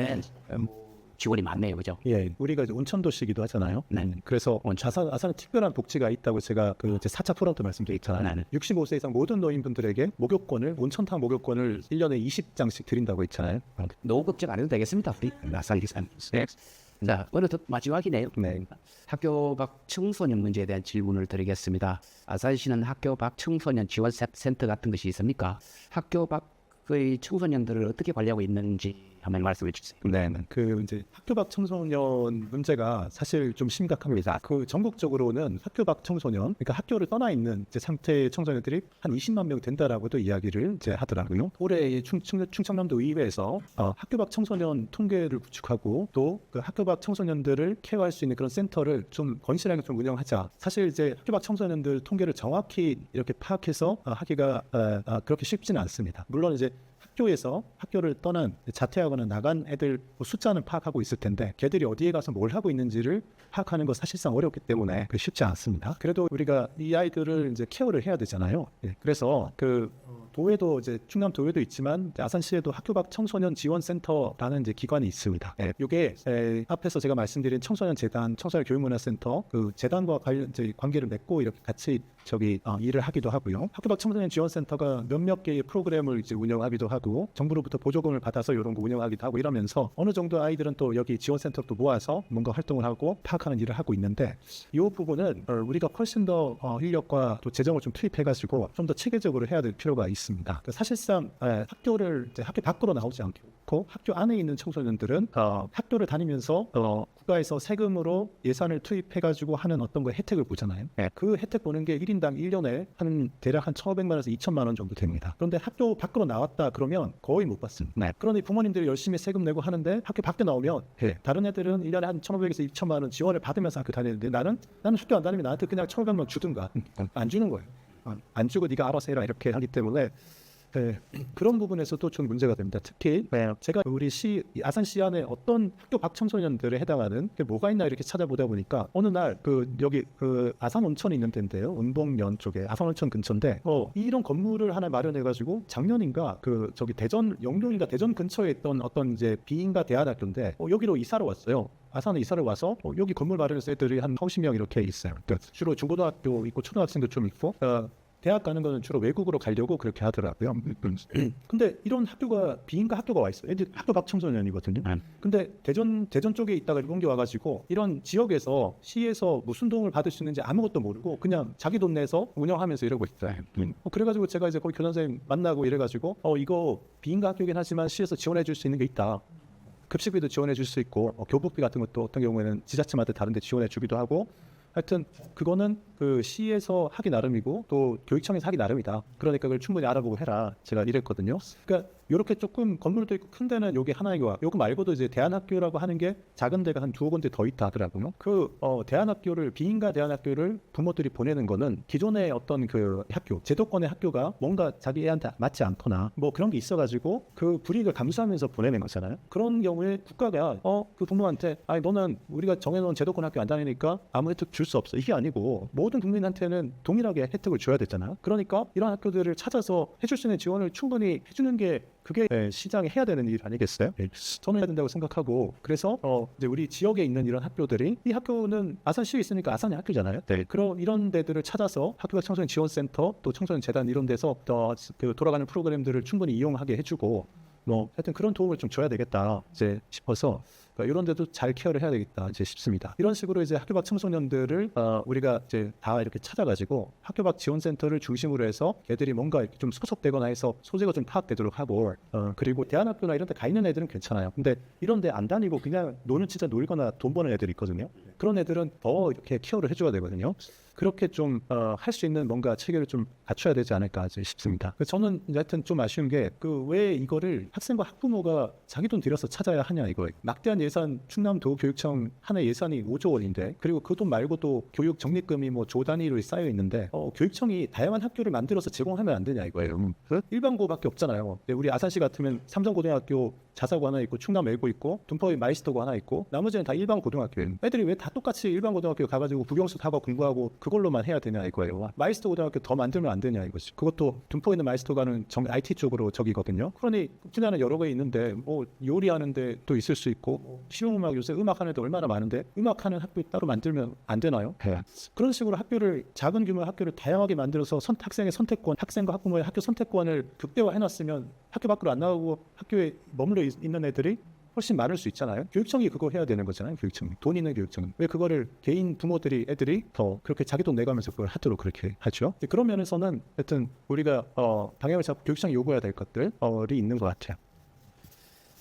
지원이 많네요, 그죠? 우리가 이제 온천도시기도 하잖아요. 그래서 아산은 특별한 복지가 있다고 제가 그 4차 포럼 때 말씀드렸잖아요. 65세 이상 모든 노인분들에게 온천탕 목욕권을 1년에 20장씩 드린다고 했잖아요. 노후 걱정 안 해도 되겠습니다, 우리 아산 기사님. 자, 오늘 마지막이네요. 학교 밖 청소년 문제에 대한 질문을 드리겠습니다. 아산시는 학교 밖 청소년 지원 센터 같은 것이 있습니까? 학교 밖의 청소년들을 어떻게 관리하고 있는지 한번 말씀해 주세요. 그 이제 학교 밖 청소년 문제가 사실 좀 심각합니다. 그 전국적으로는 학교 밖 청소년, 그러니까 학교를 떠나 있는 이제 상태의 청소년들이 한 20만 명 된다라고도 이야기를 이제 하더라고요. 올해 충청남도 의회에서 학교 밖 청소년 통계를 구축하고 또 그 학교 밖 청소년들을 케어할 수 있는 그런 센터를 좀 건실하게 좀 운영하자. 사실 이제 학교 밖 청소년들 통계를 정확히 이렇게 파악해서 하기가 그렇게 쉽지는 않습니다. 물론 이제 학교에서 학교를 떠난 자퇴하거나 나간 애들 숫자는 파악하고 있을 텐데 걔들이 어디에 가서 뭘 하고 있는지를 파악하는 거 사실상 어렵기 때문에 쉽지 않습니다. 그래도 우리가 이 아이들을 이제 케어를 해야 되잖아요. 그래서 그 도에도 이제 충남 도에도 있지만 아산시에도 학교 밖 청소년 지원센터라는 이제 기관이 있습니다. 이게 앞에서 제가 말씀드린 청소년 재단, 청소년 교육문화센터 그 재단과 관계를 맺고 이렇게 같이 일을 하기도 하고요. 학교 밖 청소년 지원센터가 몇몇 개의 프로그램을 이제 운영하기도 하고 정부로부터 보조금을 받아서 이런 거 운영하기도 하고 이러면서 어느 정도 아이들은 또 여기 지원센터로 또 모아서 뭔가 활동을 하고 파악하는 일을 하고 있는데 이 부분은 우리가 훨씬 더 인력과 또 재정을 좀 투입해가지고 좀 더 체계적으로 해야 될 필요가 있습니다. 사실상 학교를 이제 학교 밖으로 나오지 않고 학교 안에 있는 청소년들은 학교를 다니면서 국가에서 세금으로 예산을 투입해가지고 하는 어떤 거 혜택을 보잖아요. 그 혜택 보는 게 1인당 1년에 대략 한 1,500만 원에서 2,000만 원 정도 됩니다. 그런데 학교 밖으로 나왔다 그러면 거의 못 받습니다. 그런데 부모님들이 열심히 세금 내고 하는데 학교 밖에 나오면 다른 애들은 1년에 한 1,500에서 2,000만 원 지원을 받으면서 학교 다니는데 나는 학교 안 다니면 나한테 그냥 1,500만 원 주든가 안 주는 거예요. 안 주고 네가 알아서 해라 이렇게 하기 때문에 그런 부분에서도 좀 문제가 됩니다. 특히 제가 우리 아산시 안에 어떤 학교 밖 청소년들에 해당하는 게 뭐가 있나 이렇게 찾아보다 보니까 어느 날 여기 아산 온천이 있는 데인데요. 은봉면 쪽에 아산 온천 근처인데 이런 건물을 하나 마련해가지고 작년인가 대전 영동인가 대전 근처에 있던 어떤 이제 비인가 대안학교인데 여기로 이사를 왔어요. 아산에 이사를 와서 여기 건물 마련해서 애들이 한 50명 이렇게 있어요. 주로 중고등학교 있고 초등학생도 좀 있고 대학 가는 거는 주로 외국으로 가려고 그렇게 하더라고요. 근데 이런 학교가 비인가 학교가 와 있어요. 애들 학교 밖 청소년이거든요. 근데 대전 쪽에 있다가 옮겨 와가지고 이런 지역에서 시에서 무슨 도움을 받을 수 있는지 아무것도 모르고 그냥 자기 돈 내서 운영하면서 이러고 있어요. 그래가지고 제가 이제 거기 교장 선생님 만나고 이래가지고 이거 비인가 학교긴 하지만 시에서 지원해 줄 수 있는 게 있다. 급식비도 지원해 줄 수 있고 교복비 같은 것도 어떤 경우에는 지자체마다 다른데 지원해 주기도 하고 하여튼 그거는 그 시에서 하기 나름이고 또 교육청에서 하기 나름이다. 그러니까 그걸 충분히 알아보고 해라. 제가 이랬거든요. 그러니까 이렇게 조금 건물도 있고 큰 데는 여기 하나이고 요거 말고도 이제 대안학교라고 하는 게 작은 데가 한 두어 군데 더 있다 하더라고요. 그 대안학교를 비인가 대안학교를 부모들이 보내는 거는 기존의 어떤 그 학교 제도권의 학교가 뭔가 자기 애한테 맞지 않거나 뭐 그런 게 있어가지고 그 불이익을 감수하면서 보내는 거잖아요. 그런 경우에 국가가 그 부모한테 아니 너는 우리가 정해놓은 제도권 학교 안 다니니까 아무 혜택 줄 수 없어. 이게 아니고 모든 국민한테는 동일하게 혜택을 줘야 되잖아요. 그러니까 이런 학교들을 찾아서 해줄 수 있는 지원을 충분히 해주는 게 그게 시장이 해야 되는 일 아니겠어요? 저는 해야 된다고 생각하고 그래서 이제 우리 지역에 있는 이런 학교들이 이 학교는 아산시에 있으니까 아산의 학교잖아요. 그런 이런 데들을 찾아서 학교가 청소년 지원센터 또 청소년 재단 이런 데서 그 돌아가는 프로그램들을 충분히 이용하게 해주고 뭐 하여튼 그런 도움을 좀 줘야 되겠다 이제 싶어서 이런 데도 잘 케어를 해야 되겠다 이제 싶습니다. 이런 식으로 이제 학교 밖 청소년들을 우리가 이제 다 이렇게 찾아가지고 학교 밖 지원센터를 중심으로 해서 애들이 뭔가 이렇게 좀 소속되거나 해서 소재가 좀 파악되도록 하고 그리고 대안학교나 이런 데 가 있는 애들은 괜찮아요. 근데 이런 데 안 다니고 그냥 진짜 놀거나 돈 버는 애들이 있거든요. 그런 애들은 더 이렇게 케어를 해줘야 되거든요. 그렇게 좀 할 수 있는 뭔가 체계를 좀 갖춰야 되지 않을까 싶습니다. 저는 하여튼 좀 아쉬운 게 그 왜 이거를 학생과 학부모가 자기 돈 들여서 찾아야 하냐 이거. 막대한 예산 충남도교육청 한 해 예산이 5조 원인데 그리고 그 돈 말고도 교육 적립금이 뭐 조 단위로 쌓여 있는데 교육청이 다양한 학교를 만들어서 제공하면 안 되냐 이거예요. 일반고밖에 없잖아요. 우리 아산시 같으면 삼성고등학교 자사고 하나 있고 충남 외고 있고 둔포의 마이스터고 하나 있고 나머지는 다 일반 고등학교예요. 애들이 왜 다 똑같이 일반 고등학교 가가지고 국영수 타고 공부하고 그걸로만 해야 되냐 이거예요. 마이스터 고등학교 더 만들면 안 되냐 이거지. 그것도 둔포에 있는 마이스터가는 IT 쪽으로 저기거든요. 그러니 분야는 여러 개 있는데 뭐 요리하는 데도 있을 수 있고 실용음악 요새 음악하는 데 얼마나 많은데 음악하는 학교 따로 만들면 안 되나요? 그런 식으로 학교를 작은 규모의 학교를 다양하게 만들어서 학생의 선택권, 학생과 학부모의 학교 선택권을 극대화해놨으면 학교 밖으로 안 나가고 학교에 머물러 있는 애들이 훨씬 많을 수 있잖아요. 교육청이 그거 해야 되는 거잖아요. 교육청이. 돈 있는 교육청은. 왜 그거를 개인 부모들이 애들이 더 그렇게 자기 돈 내가면서 그걸 하도록 그렇게 하죠. 그런 면에서는 하여튼 우리가 방향을 잡고 교육청이 요구해야 될 것들이 있는 것 같아요.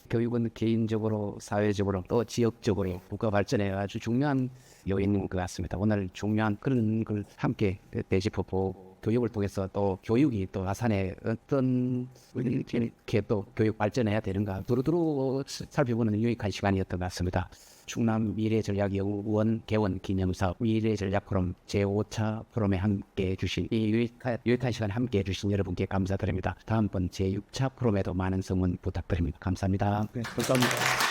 교육은 개인적으로, 사회적으로 또 지역적으로 국가 발전에 아주 중요한 요인인 것 같습니다. 오늘 중요한 그런 걸 함께 되짚어보고 교육을 통해서 또 교육이 또 아산에 어떤 이렇게 또 교육 발전해야 되는가 두루두루 살펴보는 유익한 시간이었던 것 같습니다. 충남 미래전략연구원 개원 기념사업 미래전략 포럼 제5차 포럼에 함께 해주신 이 유익한 시간 함께 해주신 여러분께 감사드립니다. 다음번 제6차 포럼에도 많은 성원 부탁드립니다. 감사합니다. 네, 감사합니다.